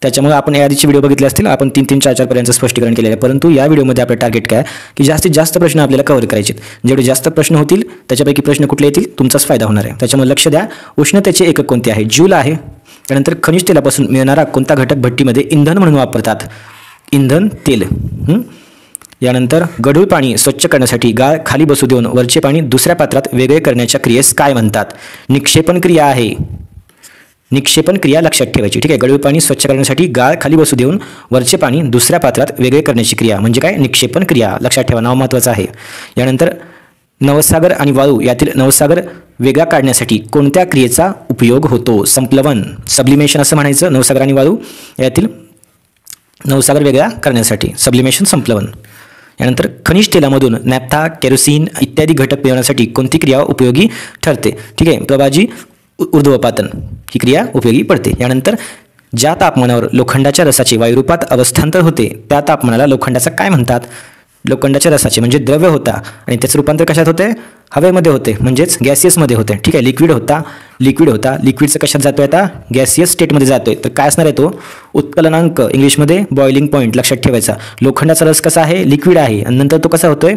त्याच्यामुळे आपण या आधीचे व्हिडिओ बघितले असतील, आपण 3-3, 4-4 पर्यंत स्पष्टीकरण केलेलं आहे. परंतु या व्हिडिओमध्ये आपलं टार्गेट काय की जास्तीत जास्त प्रश्न आपल्याला कव्हर करायचे. जेवढे जास्त प्रश्न होतील त्याच्यापैकी प्रश्न कुठले येतील तुमचाच फायदा होणार आहे. त्याच्यामुळे लक्ष द्या. उष्णतेचे एकक कोणते आहे, जूल आहे. त्यानंतर खनिज तेलापासून मिळणारा कोणता घटक भट्टीमध्ये इंधन म्हणून वापरतात, इंधन तेल. यानंतर गढूळ पाणी स्वच्छ करण्यासाठी गाळ खाली बसू देऊन वरचे पाणी दुसऱ्या पात्रात वेगळे करण्याच्या क्रियेस काय म्हणतात? निक्षेपण क्रिया आहे. निक्षेपण क्रिया लक्षात ठेवायची. ठीक आहे, गढूळ पाणी स्वच्छ करण्यासाठी गाळ खाली बसू देऊन वरचे पाणी दुसऱ्या पात्रात वेगळे करण्याची क्रिया म्हणजे काय, निक्षेपण क्रिया. लक्षात ठेवा, नाव महत्त्वाचं आहे. यानंतर नवसागर आणि वाळू यातील नवसागर वेगळा काढण्यासाठी कोणत्या क्रियेचा उपयोग होतो? संप्लवन, सब्लिमेशन असं म्हणायचं. नवसागर आणि वाळू यातील नवसागर वेगळा करण्यासाठी सब्लिमेशन, संप्लवन. यानंतर खनिज तेलामधून नॅफ्था, केरोसिन इत्यादी घटक मिळवण्यासाठी कोणती क्रिया उपयोगी ठरते? ठीक आहे, प्रभाजी ऊर्ध्वपातन ही क्रिया उपयोगी पडते. यानंतर ज्या तापमानावर लोखंडाच्या रसाचे वायुरूपात अवस्थांतर होते त्या तापमानाला लोखंडाचा काय म्हणतात? लोखंडाच्या रसाचे म्हणजे द्रव्य होता आणि त्याचं रूपांतर कशात होते, हवेमध्ये होते, म्हणजेच गॅसियसमध्ये होते. ठीक आहे, लिक्विड होता, लिक्विडचं कशात जातो आहे आता, गॅसियस स्टेटमध्ये जातोय. तर काय असणार आहे तो, उत्कलनांक इंग्लिशमध्ये बॉइलिंग पॉईंट लक्षात ठेवायचा. लोखंडाचा रस कसा आहे, लिक्विड आहे आणि नंतर तो कसा होतोय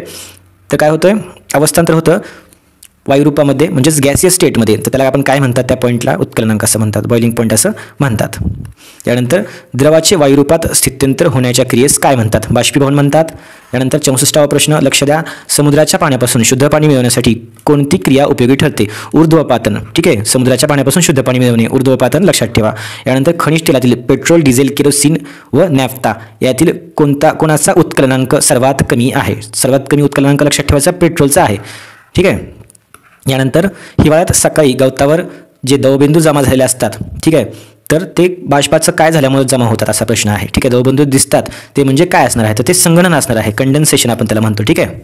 तर काय होतोय, अवस्थांतर होतं वायुरूपामध्ये म्हणजेच गॅसियस स्टेटमध्ये. तर त्याला आपण काय म्हणतात, त्या पॉईंटला उत्कलनांक असं म्हणतात, बॉइलिंग पॉईंट असं म्हणतात. यानंतर द्रवाचे वायुरूपात स्थित्यंतर होण्याच्या क्रियेस काय म्हणतात? बाष्पीभवन म्हणतात. यानंतर 64वा प्रश्न लक्ष द्या. समुद्राच्या पाण्यापासून शुद्ध पाणी मिळवण्यासाठी कोणती क्रिया उपयोगी ठरते? ऊर्ध्वपातन. ठीक आहे, समुद्राच्या पाण्यापासून शुद्ध पाणी मिळवणे, ऊर्ध्वपातन लक्षात ठेवा. यानंतर खनिज तेलातील पेट्रोल, डिझेल, केरोसिन व नॅफ्था यातील कोणाचा उत्कलनांक सर्वात कमी आहे? सर्वात कमी उत्कलनांक लक्षात ठेवायचा पेट्रोलचा आहे. ठीक आहे, यानंतर हिवाळ्यात सकाळी गवतावर जे दवबिंदू जमा झालेले असतात, ठीक आहे, तर ते बाष्पाचं काय झाल्यामुळे जमा होतात असा प्रश्न आहे. ठीक आहे, दवबिंदू दिसतात ते म्हणजे काय असणार आहे तर ते संगणन असणार आहे, कंडेन्सेशन आपण त्याला म्हणतो. ठीक आहे,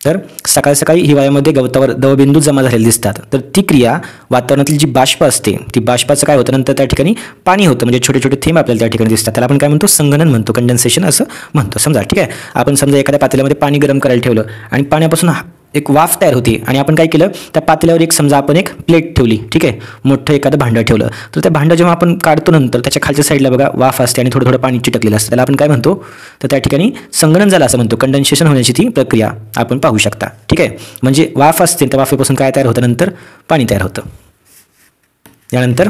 तर सकाळी सकाळी हिवाळ्यामध्ये गवतावर दवबिंदू जमा झालेले दिसतात तर ती क्रिया वातावरणातील जी बाष्प असते ती बाष्पाचं काय होतं, नंतर त्या ठिकाणी पाणी होतं म्हणजे छोटे छोटे थेंब आपल्याला त्या ठिकाणी दिसतात, त्याला आपण काय म्हणतो, संगणन म्हणतो, कंडेन्सेशन असं म्हणतो. समजा ठीक आहे, आपण समजा एखाद्या पातेल्यामध्ये पाणी गरम करायला ठेवलं आणि पाण्यापासून एक वाफ तयार होती आणि आपण काय केलं, त्या पातेल्यावर एक समजा आपण एक प्लेट ठेवली. ठीक आहे, मोठं एखादं भांडं ठेवलं तर त्या भांडं जेव्हा आपण काढतो नंतर त्याच्या खालच्या साईडला बघा वाफ असते आणि थोडं थोडं पाणी चिटकलेलं असतं, त्याला आपण काय म्हणतो तर त्या ठिकाणी संगणन झालं असं म्हणतो. कंडेन्सेशन होण्याची ती प्रक्रिया आपण पाहू शकता. ठीक आहे, म्हणजे वाफ असते त्या वाफेपासून काय तयार होतं, नंतर पाणी तयार होतं. यानंतर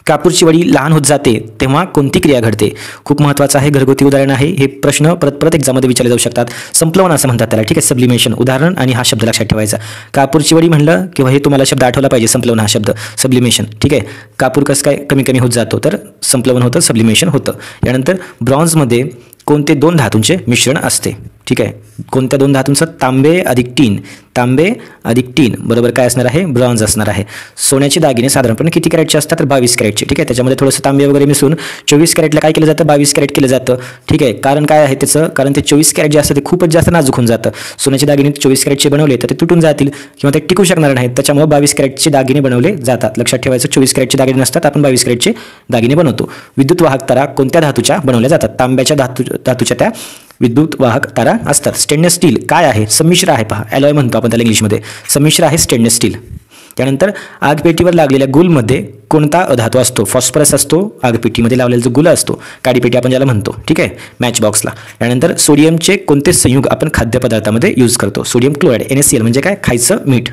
कापूरची वडी लहान होत जाते तेव्हा कोणती क्रिया घडते? खूप महत्त्वाचं आहे, घरगुती उदाहरण आहे. हे प्रश्न परत परत एक्झाममध्ये विचारले जाऊ शकतात. संप्लवन असं म्हणतात त्याला, ठीक आहे. सब्लिमेशन उदाहरण आणि हा शब्द लक्षात ठेवायचा. कापूरची वडी म्हणलं किंवा हे तुम्हाला शब्द आठवला पाहिजे, संप्लवन हा शब्द, सब्लिमेशन, ठीक आहे. कापूर कसं काय कमी कमी होत जातो, तर संप्लवन होतं, सब्लिमेशन होतं. यानंतर ब्रॉन्झमध्ये कोणते दोन धातूंचे मिश्रण असते? ठीक आहे. कोणत्या दोन धातूंचं? तांबे अधिक टीन, तांबे अधिक टीन बरोबर काय असणार आहे? ब्रॉन्झ असणार आहे. सोन्याचे दागिने साधारणपणे किती कॅरेटचे असतात? तर 22 कॅरेटचे, ठीक आहे. त्याच्यामध्ये थोडंसं तांबे वगैरे मिसळून 24 कॅरेटला काय केलं जातं? 22 कॅरेट केलं जातं, ठीक आहे. कारण काय आहे त्याचं? कारण ते 24 कॅरेट जे असतं ते खूपच जास्त नाजूक होऊन जातं. सोन्याचे दागिने 24 कॅरेटचे बनवले तर ते तुटून जातील किंवा ते टिकू शकणार नाहीत. त्याच्यामुळे 22 कॅरेटचे दागिने बनवले जातात. लक्षात ठेवायचं, 24 कॅरेटचे दागिने नसतात, आपण 22 कॅरेटचे दागिने बनवतो. विद्युत वाहक तारा कोणत्या धातूच्या बनवल्या जातात? तांब्याच्या धातूच्या त्या विद्युत वाहक तारा असतात. स्टेनलेस स्टील काय आहे? संमिश्र आहे. पहा, ॲलॉय म्हणतो आपण त्याला इंग्लिशमध्ये, संमिश्र आहे स्टेनलेस स्टील. त्यानंतर आगपेटीवर लागलेल्या गुलमध्ये कोणता अधातू असतो? फॉस्फरस असतो. आगपेटीमध्ये लावलेला जो गुल असतो, काडीपेटी आपण ज्याला म्हणतो, ठीक आहे, मॅच बॉक्सला. त्यानंतर सोडियमचे कोणते संयुग आपण खाद्यपदार्थामध्ये यूज करतो? सोडियम क्लोराईड, NaCl म्हणजे काय? खायचं मीठ.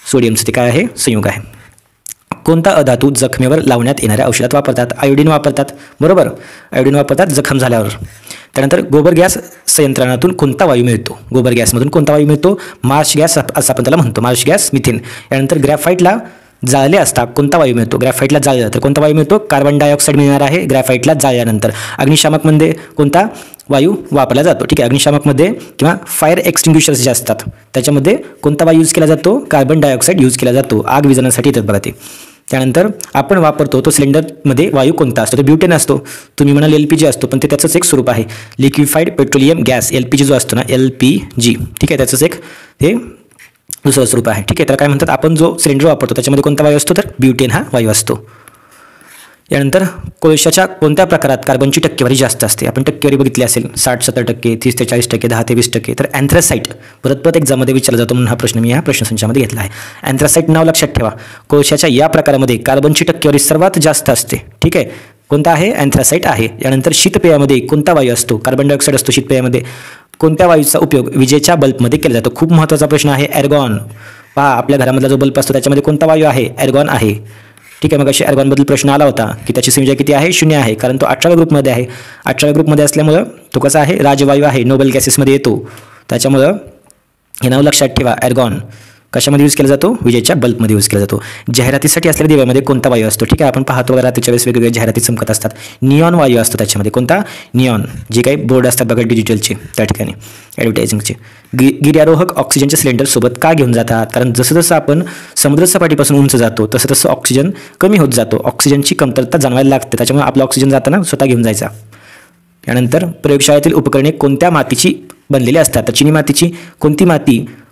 सोडियमचं ते काय आहे? संयुग आहे. कोणता अधातू जखमेवर लावण्यात येणाऱ्या औषधात वापरतात? आयोडीन वापरतात, बरोबर. आयोडीन वापरतात जखम झाल्यावर. त्यानंतर गोबर गॅस संयंत्रणातून कोणता वायू मिळतो? गोबर गॅसमधून कोणता वायू मिळतो? मार्श गॅस असं आपण त्याला म्हणतो, मार्श गॅस, मिथेन. यानंतर ग्रॅफाईटला जाळले असता कोणता वायू मिळतो? ग्रॅफाईटला जाळलं तर कोणता वायू मिळतो? कार्बन डायऑक्साईड मिळणार आहे ग्रॅफाईटला जाळल्यानंतर. अग्निशामकमध्ये कोणता वायू वापरला जातो? ठीक आहे. अग्निशामकमध्ये किंवा फायर एक्सटिंग्विशर्स जे असतात त्याच्यामध्ये कोणता वायू यूज केला जातो? कार्बन डायऑक्साईड यूज केला जातो. आग विझवण्यासाठी येतात बघा ते. त्यानंतर आपण वापरतो तो सिलेंडरमध्ये वायू कोणता असतो? तो ब्युटेन असतो. तुम्ही म्हणाल LPG असतो, पण ते त्याचंच एक स्वरूप आहे, लिक्विफाईड पेट्रोलियम गॅस. LPG जो असतो ना, LPG, ठीक आहे, त्याचंच एक हे दुसरं स्वरूप आहे, ठीक आहे. त्याला काय म्हणतात? आपण जो सिलेंडर वापरतो त्याच्यामध्ये कोणता वायू असतो? तर ब्युटेन हा वायू असतो. यानंतर कोळशाच्या कोणत्या प्रकारात कार्बनची टक्केवारी जास्त असते? आपण टक्केवारी बघितली असेल, 60-70%, 30-40%, 10-20%. तर अँथ्रासाईट परत परत एक्झाममध्ये विचारला जातो म्हणून हा प्रश्न मी या प्रश्नसंचामध्ये घेतला आहे. अँथ्रासाईट नाव लक्षात ठेवा. कोळशाच्या या प्रकारामध्ये कार्बनची टक्केवारी सर्वात जास्त असते, ठीक आहे. कोणता आहे? अँथ्रासाईट आहे. यानंतर शीतपेयामध्ये कोणता वायू असतो? कार्बन डायऑक्साईड असतो शीतपेयामध्ये. कोणत्या वायूचा उपयोग विजेच्या बल्बमध्ये केला जातो? खूप महत्त्वाचा प्रश्न आहे. ॲर्गॉन. पहा, आपल्या घरामधला जो बल्ब असतो त्याच्यामध्ये कोणता वायू आहे? ॲर्गॉन आहे, ठीक आहे. मग अशी ॲर्गॉनबद्दल प्रश्न आला होता की त्याची संख्या किती आहे? 0 आहे, कारण तो 18व्या ग्रुपमध्ये आहे. 18व्या ग्रुपमध्ये असल्यामुळं तो कसा आहे? राजवायू आहे, नोबल गॅसेसमध्ये येतो. त्याच्यामुळं हे नाव लक्षात ठेवा. ॲर्गॉन कशामध्ये यूज केला जातो? विजेच्या बल्बमध्ये यूज केला जातो. जाहिरातीसाठी असलेल्या दिव्यामध्ये कोणता वायू असतो? ठीक आहे, आपण पाहतो बघा रात्रीच्या वेळेस वेगवेगळ्या जाहिराती चमकत असतात. निऑन वायू असतो त्याच्यामध्ये. कोणता? निऑन. जे काही बोर्ड असतात बघा डिजिटलचे त्या ठिकाणी ॲडव्हर्टायझिंगचे. गिर्यारोहक ऑक्सिजनच्या सिलेंडरसोबत का घेऊन जातात? कारण जसं जसं आपण समुद्रसपाटीपासून उंच जातो तसं तसं ऑक्सिजन कमी होत जातो, ऑक्सिजनची कमतरता जाणवायला लागते. त्याच्यामुळे आपला ऑक्सिजन जाताना स्वतः घेऊन जायचा. त्यानंतर प्रयोगशाळेतील उपकरणे कोणत्या मातीची बनलेली असतात? तर चिनी मातीची. कोणती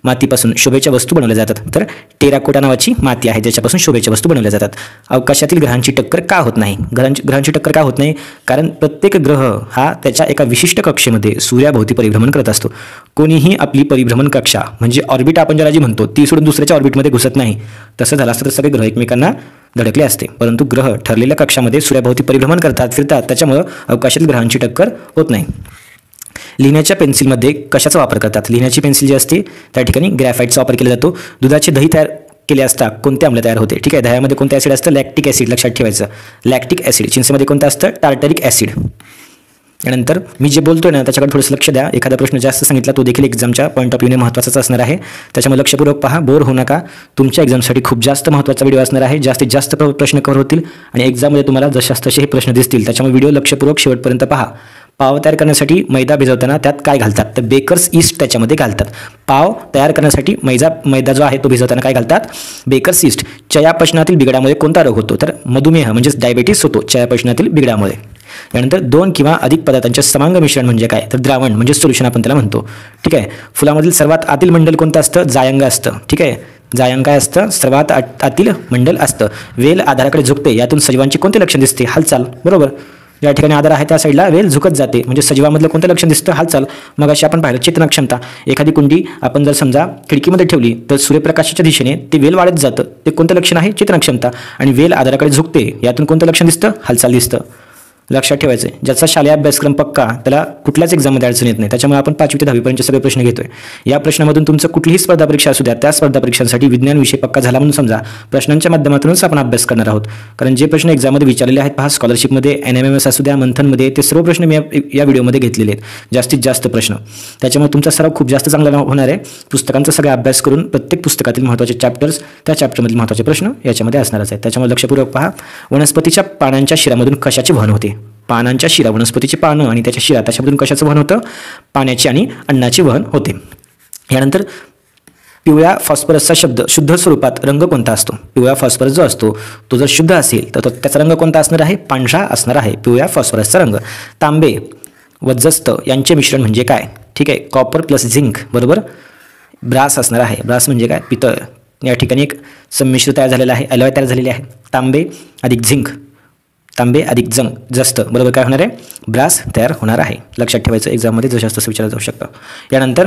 मातीपासून शोभेच्या वस्तू बनवल्या जातात? तर टेराकोटा नावाची माती आहे ज्याच्यापासून शोभेच्या वस्तू बनवल्या जातात. अवकाशातील ग्रहांची टक्कर का होत नाही? ग्रहांची टक्कर का होत नाही? कारण प्रत्येक ग्रह हा त्याच्या एका विशिष्ट कक्षेमध्ये सूर्याभोवती परिभ्रमण करत असतो. कोणीही आपली परिभ्रमण कक्षा म्हणजे ऑर्बिट आपण ज्याला जी म्हणतो ती सोडून दुसऱ्याच्या ऑर्बिटमध्ये घुसत नाही. तसं झालं असतं तर सगळे ग्रह एकमेकांना धडकले असते, परंतु ग्रह ठरलेल्या कक्षामध्ये सूर्याभोवती परिभ्रमण करतात, फिरतात. त्याच्यामुळं अवकाशातील ग्रहांची टक्कर होत नाही. लिहिण्याच्या पेन्सिलमध्ये कशाचा वापर करतात? लिहिण्याची पेन्सिल जी असते त्या ठिकाणी ग्रॅफाईटचा वापर केला जातो. दुधाचे दही तयार केले असता कोणते आम्ल तयार होते? ठीक आहे, दह्यामध्ये कोणतं ॲसिड असतं? Lactic acid. लक्षात ठेवायचं, लॅक्टिक ॲसिड. चिंचेमध्ये कोणतं असतं? Tartaric acid. त्यानंतर मी जे बोलतोय ना त्याच्याकडे थोडंसं लक्ष द्या. एखादा प्रश्न जास्त सांगितला तो देखील एक्झामच्या पॉईंट ऑफ व्ह्यूने महत्त्वाचाच असणार आहे, त्याच्यामुळे लक्षपूर्वक पहा, बोर होऊ नका. तुमच्या एक्झामसाठी खूप जास्त महत्त्वाचा व्हिडिओ असणार आहे. जास्तीत जास्त प्रश्न कव्हर होतील आणि एक्झाममध्ये तुम्हाला जशास तसे हे प्रश्न दिसतील. त्याच्यामुळे व्हिडिओ लक्षपूर्वक शेवटपर्यंत पहा. पाव तयार करण्यासाठी मैदा भिजवताना त्यात काय घालतात? तर बेकर्स ईस्ट त्याच्यामध्ये घालतात. पाव तयार करण्यासाठी मैदा जो आहे तो भिजवताना काय घालतात? Bakers east. चयापचनातील बिघाडामुळे कोणता रोग होतो? तर मधुमेह म्हणजेच डायबिटीस होतो चयापचनातील बिघाडामुळे. त्यानंतर 2 किंवा अधिक पदार्थांचे समांग मिश्रण म्हणजे काय? तर द्रावण म्हणजे सोल्युशन आपण त्याला म्हणतो. ठीक आहे. फुलामधील सर्वात आतील मंडल कोणतं असतं? जायंग असतं. ठीक आहे, जायंग काय असतं? सर्वात आतील मंडल असतं. वेल आधाराकडे झुकते, यातून सजीवांची कोणते लक्षण दिसते? हालचाल. बरोबर, ज्या ठिकाणी आधार आहे त्या साईडला वेल झुकत जाते, म्हणजे सजीवामधलं कोणतं लक्षण दिसतं? हालचाल. मग अशी आपण पाहिलं चेतना क्षमता. एखादी कुंडी आपण जर समजा खिडकीमध्ये ठेवली तर सूर्यप्रकाशाच्या दिशेने ते वेल वाढत जातं, ते कोणतं लक्षण आहे? चेतना क्षमता. आणि वेल आधाराकडे झुकते, यातून कोणतं लक्षण दिसतं? हालचाल दिसतं. लक्षात ठेवायचं आहे. ज्याचा शालेय अभ्यासक्रम पक्का त्याला कुठल्याच एक्झाममध्ये अडचण येत नाही. त्याच्यामुळे आपण 5वी ते 10वीपर्यंत सगळे प्रश्न घेतोय. या प्रश्नामधून तुमचं कुठलीही स्पर्धा परीक्षा असू द्या, त्या स्पर्धा परीक्षांसाठी विज्ञान विषय पक्का झाला म्हणून समजा. प्रश्नांच्या माध्यमातूनच आपण अभ्यास करणार आहोत. कारण जे प्रश्न एक्झाममध्ये विचारलेले आहेत पहा, स्कॉलरशिपमध्ये, NMMS असू द्या, मंथनमध्ये, ते सर्व प्रश्न मी या व्हिडिओमध्ये घेतलेले आहेत. जास्तीत जास्त प्रश्न. त्याच्यामुळे तुमचा सराव खूप जास्त चांगला होणार आहे. पुस्तकांचा सगळा अभ्यास करून प्रत्येक पुस्तकातील महत्त्वाचे चॅप्टर्स, त्या चॅप्टरमधील महत्त्वाचे प्रश्न याच्यामध्ये असणारच आहेत. त्याच्यामुळे लक्षपूर्वक पहा. वनस्पतीच्या पानांच्या शिरामधून कशाचे वहन होते? पानांच्या शिरा, वनस्पतीची पानं आणि त्याच्या शिरा, त्याच्यामधून कशाचं वहन होतं? पाण्याचे आणि अन्नाचे वहन होते. यानंतर पिवळ्या फॉस्फरसचा शब्द शुद्ध स्वरूपात रंग कोणता असतो? पिवळा फॉस्फरस जो असतो तो जर शुद्ध असेल तर त्याचा रंग कोणता असणार आहे? पांढरा असणार आहे पिवळ्या फॉस्फरसचा रंग. तांबे व जस्त यांचे मिश्रण म्हणजे काय? ठीक आहे, कॉपर प्लस झिंक बरोबर ब्रास असणार आहे. ब्रास म्हणजे काय? पितळ. या ठिकाणी एक संमिश्र तयार झालेला आहे, अलॉय तयार झालेले आहे. तांबे अधिक झिंक, तांबे अधिक जस्त बरोबर काय होणार आहे? ब्रास तयार होणार आहे. लक्षात ठेवायचं, एक्झाममध्ये जसं जास्त विचारलं जाऊ शकतं. यानंतर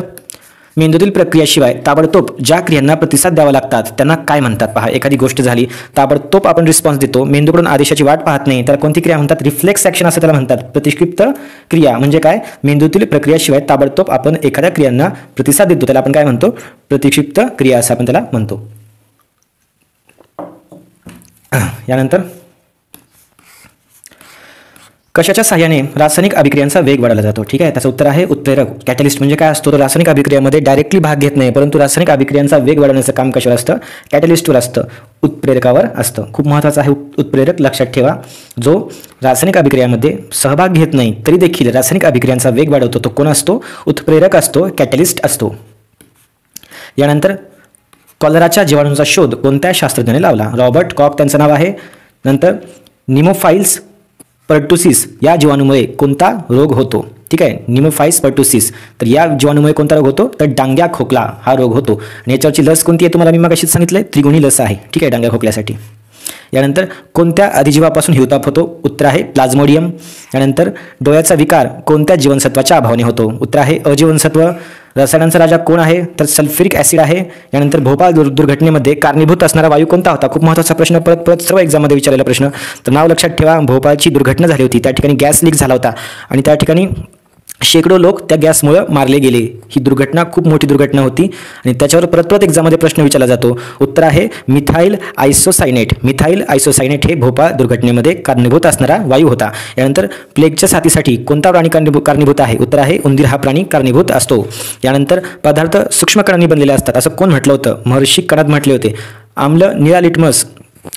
मेंदूतील प्रक्रियाशिवाय ताबडतोब ज्या क्रियांना प्रतिसाद द्यावा लागतात त्यांना काय म्हणतात? पहा, एखादी गोष्ट झाली, ताबडतोब आपण रिस्पॉन्स देतो, मेंदूकडून आदेशाची वाट पाहत नाही, त्याला कोणती क्रिया म्हणतात? रिफ्लेक्स ॲक्शन असं त्याला म्हणतात. प्रतिक्षिप्त क्रिया म्हणजे काय? मेंदूतील प्रक्रियाशिवाय ताबडतोब आपण एखाद्या क्रियांना प्रतिसाद देतो, त्याला आपण काय म्हणतो? प्रतिक्षिप्त क्रिया असं आपण त्याला म्हणतो. यानंतर कशाच्या साहाय्याने रासायनिक अभिक्रियांचा वेग वाढवला जातो? ठीक आहे, त्याचं उत्तर आहे उत्प्रेरक. कॅटलिस्ट म्हणजे काय असतो? तो रासायनिक अभिक्रियामध्ये डायरेक्टली भाग घेत नाही, परंतु रासायनिक अभिक्रियांचा वेग वाढवण्याचं काम कशावर असतं? कॅटलिस्टवर असतं, उत्प्रेरकावर असतं. खूप महत्त्वाचं आहे उत्प्रेरक, लक्षात ठेवा. जो रासायनिक अभिक्रियामध्ये सहभाग घेत नाही तरी देखील रासायनिक अभिक्रियांचा वेग वाढवतो तो कोण असतो? उत्प्रेरक असतो, कॅटलिस्ट असतो. यानंतर कॉलराच्या जीवाणूंचा शोध कोणत्या शास्त्रज्ञाने लावला? रॉबर्ट कॉक त्यांचं नाव आहे. नंतर निमोफाइल्स पर्टुसिस या जीवाणूमुळे कोणता रोग होतो? ठीक आहे, निमोफाइल्स पर्टुसिस, तर या जीवाणूमुळे कोणता रोग होतो? तर डांग्या खोकला हा रोग होतो. आणि याच्यावरची लस कोणती आहे तुम्हाला मी मगाशीच सांगितलं, त्रिगुणी लस आहे. ठीक आहे, डांग्या खोकल्यासाठी. यानंतर कोणत्या अधिजीवापासून हिवताप होतो? उत्तर आहे प्लाझ्मोडियम. यानंतर डोळ्याचा विकार कोणत्या जीवनसत्वाच्या अभावाने होतो? उत्तर आहे अजीवनसत्व. रसायनांचा राजा कोण आहे? तर सल्फ्युरिक ॲसिड आहे. यानंतर भोपाळ दुर्घटनेमध्ये कारणीभूत असणारा वायू कोणता होता? खूप महत्त्वाचा प्रश्न, परत सर्व एक्झाममध्ये विचारलेला प्रश्न. तर नाव लक्षात ठेवा. भोपाळची दुर्घटना झाली होती, त्या ठिकाणी गॅस लीक झाला होता आणि त्या ठिकाणी शेकडो लोक त्या गॅसमुळे मारले गेले. ही दुर्घटना खूप मोठी दुर्घटना होती आणि त्याच्यावर परत एक्झाममध्ये प्रश्न विचारला जातो. उत्तर आहे मिथाइल आयसोसायनेट. मिथाइल आयसोसायनेट हे भोपाळ दुर्घटनेमध्ये कारणीभूत असणारा वायू होता. यानंतर प्लेगच्या साथीसाठी कोणता प्राणी कारणीभूत आहे? उत्तर आहे उंदीर हा प्राणी कारणीभूत असतो. यानंतर पदार्थ सूक्ष्म कणांनी बनलेले असतात असं कोण म्हटलं होतं? महर्षी कणाद म्हटले होते. आम्ल निळा लिटमस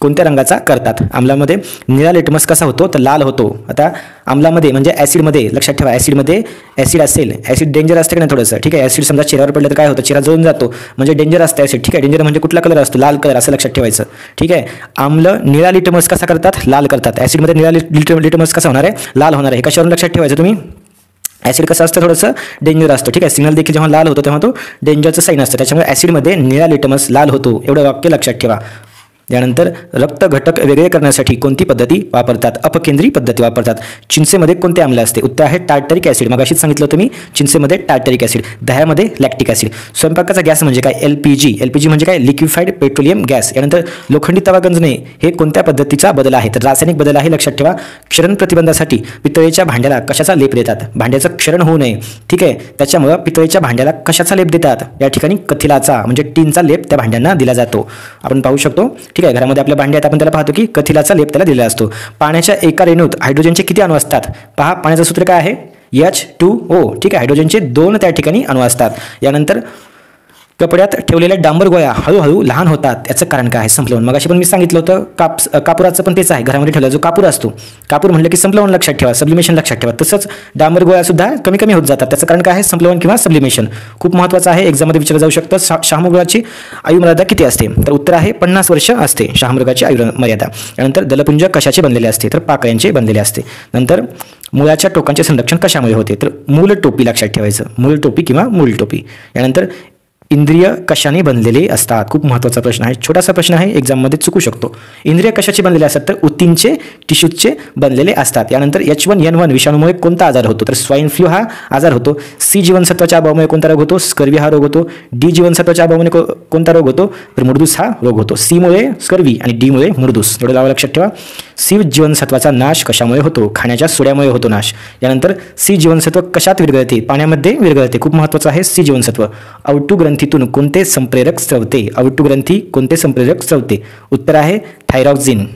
कोणत्या रंगाचा करतात? आम्लामध्ये निळा लिटमस कसा होतो? तर लाल होतो. आता आम्लामध्ये म्हणजे ॲसिडमध्ये, लक्षात ठेवा, ॲसिडमध्ये ॲसिड असेल, ॲसिड डेंजर असते का नाही थोडंसं? ठीक आहे, ॲसिड समजा चेहऱ्यावर पडलं तर काय होतं? चेहरा जळून जातो, म्हणजे डेंजर असतं ॲसिड. ठीक आहे, डेंजर म्हणजे कुठला कलर असतो? लाल कलर, असं लक्षात ठेवायचं. ठीक आहे, आम्ल निळा लिटमस कसा करतात? लाल करतात. ॲसिडमध्ये निळा लिटमस कसा होणार आहे? लाल होणार आहे. कशावरून लक्षात ठेवायचं तुम्ही? ॲसिड कसं असतं? थोडंसं डेंजर असतं. ठीक आहे, सिग्नल देखील जेव्हा लाल होतो तेव्हा तो डेंजरचं साईन असतं. त्याच्यामुळे ॲसिडमध्ये निळा लिटमस लाल होतो, एवढं वाक्य लक्षात ठेवा. यानंतर रक्त घटक वेगळे करण्यासाठी कोणती पद्धती वापरतात? अपकेंद्री पद्धती वापरतात. चिंचेमध्ये कोणते आम्ल असते? उत्तर आहे टार्टरिक ॲसिड. मगाशीच सांगितलं तुम्ही, चिंचेमध्ये टार्टरिक ॲसिड, दह्यामध्ये लॅक्टिक ॲसिड. स्वयंपाकाचा गॅस म्हणजे काय? LPG. LPG म्हणजे काय? Liquefied petroleum gas. यानंतर लोखंडी तवा गंजणे हे कोणत्या पद्धतीचा बदल आहे? तर रासायनिक बदल आहे, लक्षात ठेवा. क्षरण प्रतिबंधासाठी पितळेच्या भांड्याला कशाचा लेप देतात? भांड्याचं क्षरण होऊ नये. ठीक आहे, त्याच्यामुळं पितळेच्या भांड्याला कशाचा लेप देतात? या ठिकाणी कथिलाचा म्हणजे टीनचा लेप त्या भांड्यांना दिला जातो. आपण पाहू शकतो. ठीक आहे, घरामध्ये आपल्या भांड्यात आपण त्याला पाहतो की कथिलाचा लेप त्याला दिलेला असतो. पाण्याच्या एका रेणूत हायड्रोजनचे किती अणू असतात? पहा, पाण्याचं सूत्र काय आहे? H2O. ठीक आहे, हायड्रोजनचे 2 त्या ठिकाणी अणू असतात. यानंतर कपड्यात ठेवलेल्या डांबर गोळ्या हळूहळू लहान होतात, याचं कारण काय आहे? संपलवन. मगाशी पण मी सांगितलं होतं कापुराचं पण तेच आहे. घरामध्ये ठेवला जो कापूर असतो, कापूर म्हणलं की संपलवन लक्षात ठेवा, सब्लिमेशन लक्षात ठेवा. तसंच डांबर गोळ्या सुद्धा कमी कमी होत जातात, त्याचं कारण काय आहे? संपलवन किंवा सब्लिमेशन. खूप महत्त्वाचं आहे, एक्झाममध्ये विचारलं जाऊ शकतं. शहामृगाची आयुर्मर्यादा किती असते? तर उत्तर आहे 50 वर्ष असते शहामृगाची आयुर्मर्यादा. त्यानंतर दलपुंज कशाचे बनलेले असते? तर पाकळ्यांचे बनलेले असते. नंतर मुळाच्या टोकांचे संरक्षण कशामुळे होते? तर मूल टोपी लक्षात ठेवायचं, मूल टोपी किंवा मूल टोपी. यानंतर इंद्रिय कशाने बनलेले असतात? खूप महत्त्वाचा प्रश्न आहे, छोटासा प्रश्न आहे, एक्झाममध्ये चुकू शकतो. इंद्रिय कशाचे बनलेले असतात? तर ऊतींचे, टिश्यूजचे बनलेले असतात. यानंतर H1N1 विषाणूमुळे कोणता आजार होतो? तर स्वाईन फ्लू हा आजार होतो. C जीवनसत्वाच्या अभावामुळे कोणता रोग होतो? स्कर्वी हा रोग होतो. D जीवनसत्वाच्या अभावामुळे कोणता रोग होतो? तर मुरदूस हा रोग होतो. C मुळे स्कर्वी आणि D मुळे मुरदूस. एवढं लावा लक्षात ठेवा. सी जीवनसत्वाचा नाश कशामुळे होतो? खाण्याच्या सोड्यामुळे होतो नाश. यानंतर सी जीवनसत्व कशात विरघळते? पाण्यामध्ये विरघळते. खूप महत्त्वाचं आहे सी जीवनसत्व. अवटू ग्रंथीतून कोणते संप्रेरक स्रवते? अवटू ग्रंथी कोणते संप्रेरक स्रवते? उत्तर आहे थायरॉक्सिन.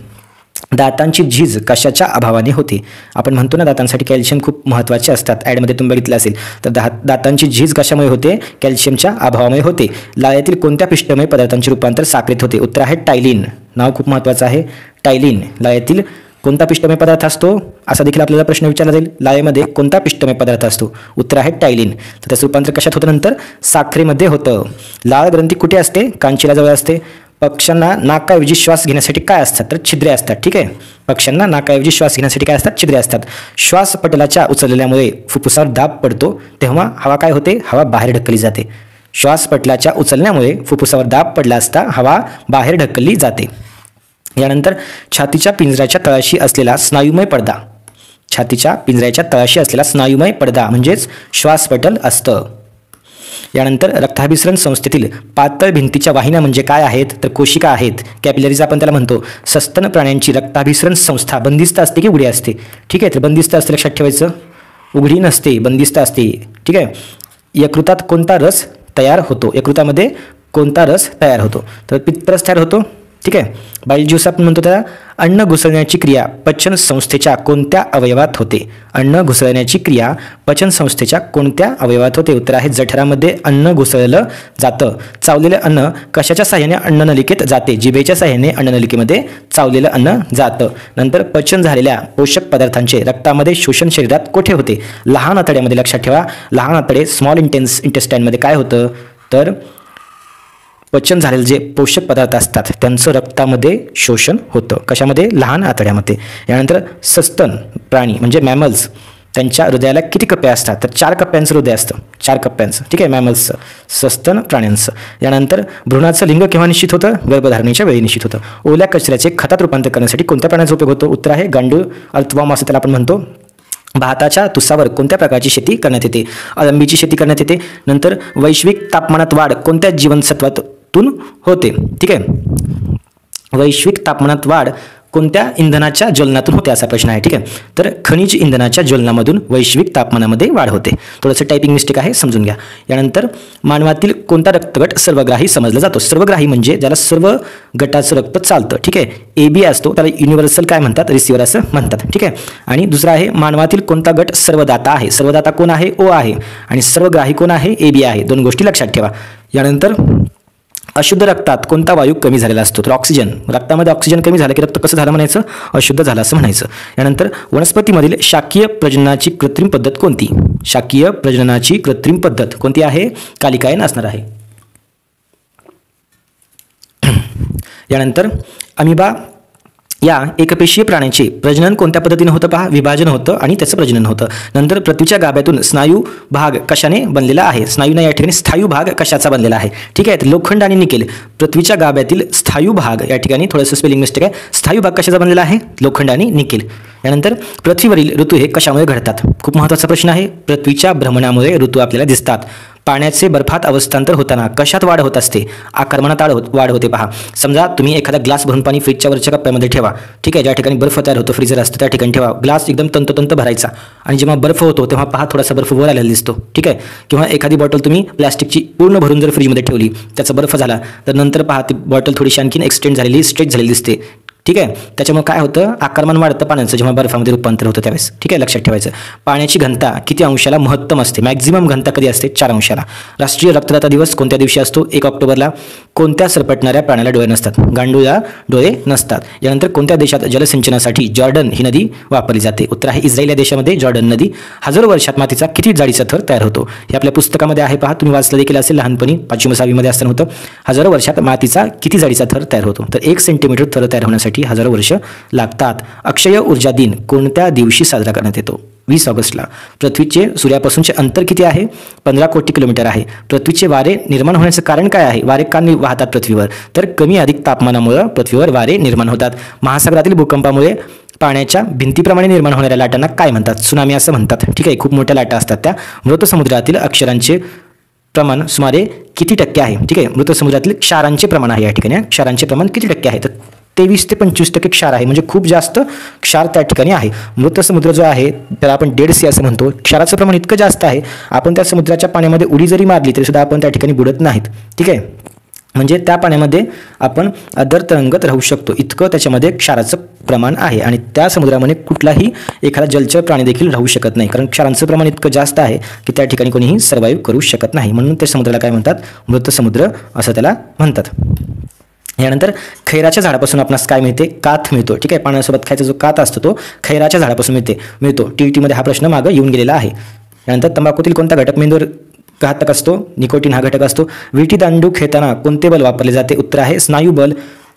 दातांची झीज कशाच्या अभावाने होते? आपण म्हणतो ना दातांसाठी कॅल्शियम खूप महत्त्वाचे असतात. ॲडमध्ये तुम्ही बघितलं असेल. तर दातांची झीज कशामुळे होते? कॅल्शियमच्या अभावामुळे होते. लाळेतील कोणत्या पिष्टमय पदार्थांचे रूपांतर साखरेत होते? उत्तर आहे टायलिन. नाव खूप महत्त्वाचं आहे, टायलिन. लाळेतील कोणता पिष्टमय पदार्थ असतो असा देखील आपल्याला प्रश्न विचारला जाईल. लाळेमध्ये कोणता पिष्टमय पदार्थ असतो? उत्तर आहे टायलिन. तर त्याचं रूपांतर कशात होतं? नंतर साखरेमध्ये होतं. लाळ ग्रंथी कुठे असते? कांचिलाजवळ असते. पक्ष्यांना नाकाऐवजी श्वास घेण्यासाठी काय असतात? तर छिद्रे असतात. ठीक आहे, पक्ष्यांना नाकाऐवजी श्वास घेण्यासाठी काय असतात? छिद्रे असतात. श्वासपटलाच्या उचलल्यामुळे फुफ्फुसावर दाब पडतो तेव्हा हवा काय होते? हवा बाहेर ढकलली जाते. श्वासपटलाच्या उचलण्यामुळे फुफ्फुसावर दाब पडला असता हवा बाहेर ढकलली जाते. यानंतर छातीच्या पिंजऱ्याच्या तळाशी असलेला स्नायुमय पडदा. छातीच्या पिंजऱ्याच्या तळाशी असलेला स्नायुमय पडदा म्हणजेच श्वासपटल असतं. यानंतर रक्ताभिसरण संस्थेतील पातळ भिंतीच्या वाहिन्या म्हणजे काय आहेत? तर कोशिका आहेत. कॅपिलरीज आपण त्याला म्हणतो. सस्तन प्राण्यांची रक्ताभिसरण संस्था बंदिस्त असते की उघडी असते? ठीक आहे, तर बंदिस्त असते, लक्षात ठेवायचं. उघडी नसते, बंदिस्त असते. ठीक आहे. यकृतात कोणता रस तयार होतो? यकृतामध्ये कोणता रस तयार होतो? तर पित्तरस तयार होतो. ठीक आहे. बाईल ज्यूस आपण म्हणतो त्याला. अन्न घुसळण्याची क्रिया पचन संस्थेच्या कोणत्या अवयवात होते? अन्न घुसळण्याची क्रिया पचन संस्थेच्या कोणत्या अवयवात होते? उत्तर आहे जठरामध्ये अन्न घुसळलं जातं. चावलेलं अन्न कशाच्या साह्याने अन्ननलिकेत जाते? जिभेच्या साह्याने अन्ननलिकेमध्ये चावलेलं अन्न जातं. नंतर पचन झालेल्या पोषक पदार्थांचे रक्तामध्ये शोषण शरीरात कुठे होते? लहान आतड्यामध्ये. लक्षात ठेवा, लहान आतडे स्मॉल इंटेस्टाईनमध्ये काय होतं? तर पचन झालेले जे पोषक पदार्थ असतात त्यांचं रक्तामध्ये शोषण होतं. कशामध्ये? लहान आतड्यामध्ये. यानंतर सस्तन प्राणी म्हणजे मॅमल्स, त्यांच्या हृदयाला किती कप्पे असतात? तर 4 कप्प्यांचं हृदय असतं. 4 कप्प्यांचं. ठीक आहे, मॅमल्सचं, सस्तन प्राण्यांचं. यानंतर भ्रूणाचं लिंग केव्हा निश्चित होतं? गर्भधारणेच्या वेळी निश्चित होतं. ओल्या कचऱ्याचे खतात रूपांतर करण्यासाठी कोणत्या प्राण्याचा उपयोग होतो? उत्तर आहे गांडूळ, अर्थवॉर्म असं त्याला आपण म्हणतो. भाताच्या तुसावर कोणत्या प्रकारची शेती करण्यात येते? अळंबीची शेती करण्यात येते. नंतर वैश्विक तापमानात वाढ कोणत्या जीवनसत्वातून होते? ठीक आहे, वैश्विक तापमानात वाढ कोणत्या इंधनाच्या ज्वलनातून होते असा प्रश्न आहे. ठीक आहे, तर खनिज इंधनाच्या ज्वलनामधून वैश्विक तापमानामध्ये वाढ होते. थोडंसं टायपिंग मिस्टेक आहे, समजून घ्या. यानंतर मानवातील कोणता रक्तगट सर्वग्राही समजला जातो? सर्वग्राही म्हणजे ज्याला सर्व गटाचं रक्त चालतं. ठीक आहे, AB असतो त्याला युनिव्हर्सल काय म्हणतात? रिसिव्हर असं म्हणतात. ठीक आहे. आणि दुसरा आहे मानवातील कोणता गट सर्वदाता आहे? सर्वदाता कोण आहे? O आहे. आणि सर्वग्राही कोण आहे? AB आहे. 2 गोष्टी लक्षात ठेवा. यानंतर अशुद्ध रक्तात कोणता वायू कमी झालेला असतो? तर ऑक्सिजन. रक्तामध्ये ऑक्सिजन कमी झालं की रक्त कसं झालं म्हणायचं? अशुद्ध झालं असं म्हणायचं. यानंतर वनस्पतीमधील शाकीय प्रजननाची कृत्रिम पद्धत कोणती? शाकीय प्रजननाची कृत्रिम पद्धत कोणती आहे? कालिकायन असणार आहे. यानंतर अमिबा या एकपेशीय प्राण्याचे प्रजनन कोणत्या पद्धतीने होतं? पहा, विभाजन होतं आणि त्याचं प्रजनन होतं. नंतर पृथ्वीच्या गाभ्यातून स्नायू भाग कशाने बनलेला आहे? स्नायू नाही, या ठिकाणी स्थायू भाग कशाचा बनलेला आहे? ठीक आहे, तर लोखंड आणि निकेल. पृथ्वीच्या गाभ्यातील स्थायू भाग, या ठिकाणी थोडंसं स्पेलिंग मिस्टेक आहे. स्थायू भाग कशाचा बनलेला आहे? लोखंड आणि निकेल. यानंतर पृथ्वीवरील ऋतू हे कशामुळे घडतात? खूप महत्त्वाचा प्रश्न आहे. पृथ्वीच्या भ्रमणामुळे ऋतू आपल्याला दिसतात. पाण्याचे बर्फात अवस्थांतर होताना कशात वाढ होत असते? आकारमनात वाढ होते. पहा, समजा तुम्ही एखादा ग्लास भरून पाणी फ्रीजच्या वरच्या कप्प्यामध्ये ठेवा. ठीक आहे, ज्या ठिकाणी बर्फ तयार होतो, फ्रीजर असतं त्या ठिकाणी ठेवा. ग्लास एकदम तंतोतंत भरायचा आणि जेव्हा बर्फ होतो तेव्हा पहा थोडासा बर्फ वर आलेला दिसतो. ठीक आहे, किंवा एखादी बॉटल तुम्ही प्लॅस्टिकची पूर्ण भरून जर फ्रीजमध्ये ठेवली, त्याचा बर्फ झाला तर नंतर पहा ती बॉटल थोडीशी आणखीन एक्सटेंड झालेली, स्ट्रेच झालेली दिसते. ठीक आहे, त्याच्यामुळे काय होतं? आकारमान वाढतं पाण्याचं जेव्हा बर्फामध्ये रूपांतर होतं त्यावेळेस. ठीक आहे, लक्षात ठेवायचं. पाण्याची घनता किती अंशाला महत्तम असते? मॅक्झिमम घनता कधी असते? 4 अंशाला. राष्ट्रीय रक्तदाता दिवस कोणत्या दिवशी असतो? 1 ऑक्टोबरला. कोणत्या सरपटणाऱ्या प्राण्याला डोळे नसतात? गांडूळला डोळे नसतात. यानंतर कोणत्या देशात जलसिंचनासाठी जॉर्डन ही नदी वापरली जाते? उत्तर आहे इस्रायल या देशामध्ये जॉर्डन नदी. हजारो वर्षात मातीचा किती जाडीचा थर तयार होतो? हे आपल्या पुस्तकामध्ये आहे. पहा, तुम्ही वाचलं देखील असेल लहानपणी 5वी 6वी मध्ये असताना होतं. हजारो वर्षात मातीचा किती जाडीचा थर तयार होतो? तर 1 सेंटीमीटर थर तयार होण्यासाठी हजारो वर्ष लागतात. अक्षय ऊर्जा दिन कोणत्या दिवशी साजरा करण्यात येतो? 20 ऑगस्टला. पृथ्वीचे सूर्यापासूनचे अंतर किती आहे? 15 कोटी किलोमीटर आहे. पृथ्वीचे वारे निर्माण होण्याचं कारण काय आहे? वारे का वाहतात पृथ्वीवर? तर कमी अधिक तापमानामुळे पृथ्वीवर वारे निर्माण होतात. महासागरातील भूकंपामुळे पाण्याच्या भिंतीप्रमाणे निर्माण होणाऱ्या लाटांना काय म्हणतात? त्सुनामी असं म्हणतात. ठीक आहे, खूप मोठ्या लाटा असतात त्या. मृत समुद्रातील अक्षरांचे प्रमाण सुमारे किती टक्के आहे? ठीक आहे, मृत समुद्रातील क्षारांचे प्रमाण आहे. या ठिकाणी क्षारांचे प्रमाण किती टक्के आहे? तर 23 ते 25% क्षार आहे, म्हणजे खूप जास्त क्षार त्या ठिकाणी आहे. मृत समुद्र जो आहे त्याला आपण डेड सी असं म्हणतो. क्षाराचं प्रमाण इतकं जास्त आहे, आपण त्या समुद्राच्या पाण्यामध्ये उडी जरी मारली तरी सुद्धा आपण त्या ठिकाणी बुडत नाहीत. ठीक आहे, म्हणजे त्या पाण्यामध्ये आपण अदर तरंगत राहू शकतो, इतकं त्याच्यामध्ये क्षाराचं प्रमाण आहे. आणि त्या समुद्रामध्ये कुठलाही एखादा जलचर प्राणी देखील राहू शकत नाही, कारण क्षारांचं प्रमाण इतकं जास्त आहे की त्या ठिकाणी कोणीही सर्वाईव्ह करू शकत नाही. म्हणून त्या समुद्राला काय म्हणतात, मृत समुद्र असं त्याला म्हणतात. यानंतर खैराच्या झाडापासून आपणास काय मिळते, काथ मिळतो. ठीक आहे, पाण्यासोबत खायचा जो काथ असतो तो खैराच्या झाडापासून मिळतो. टीईटीमध्ये हा प्रश्न मागं येऊन गेलेला आहे. यानंतर तंबाखूतील कोणता घटक मेंदूवर घातक असतो, निकोटीन हा घटक असतो. विटी दांडू खेळताना कोणते बल वापरले जाते, उत्तर आहे स्नायू बल.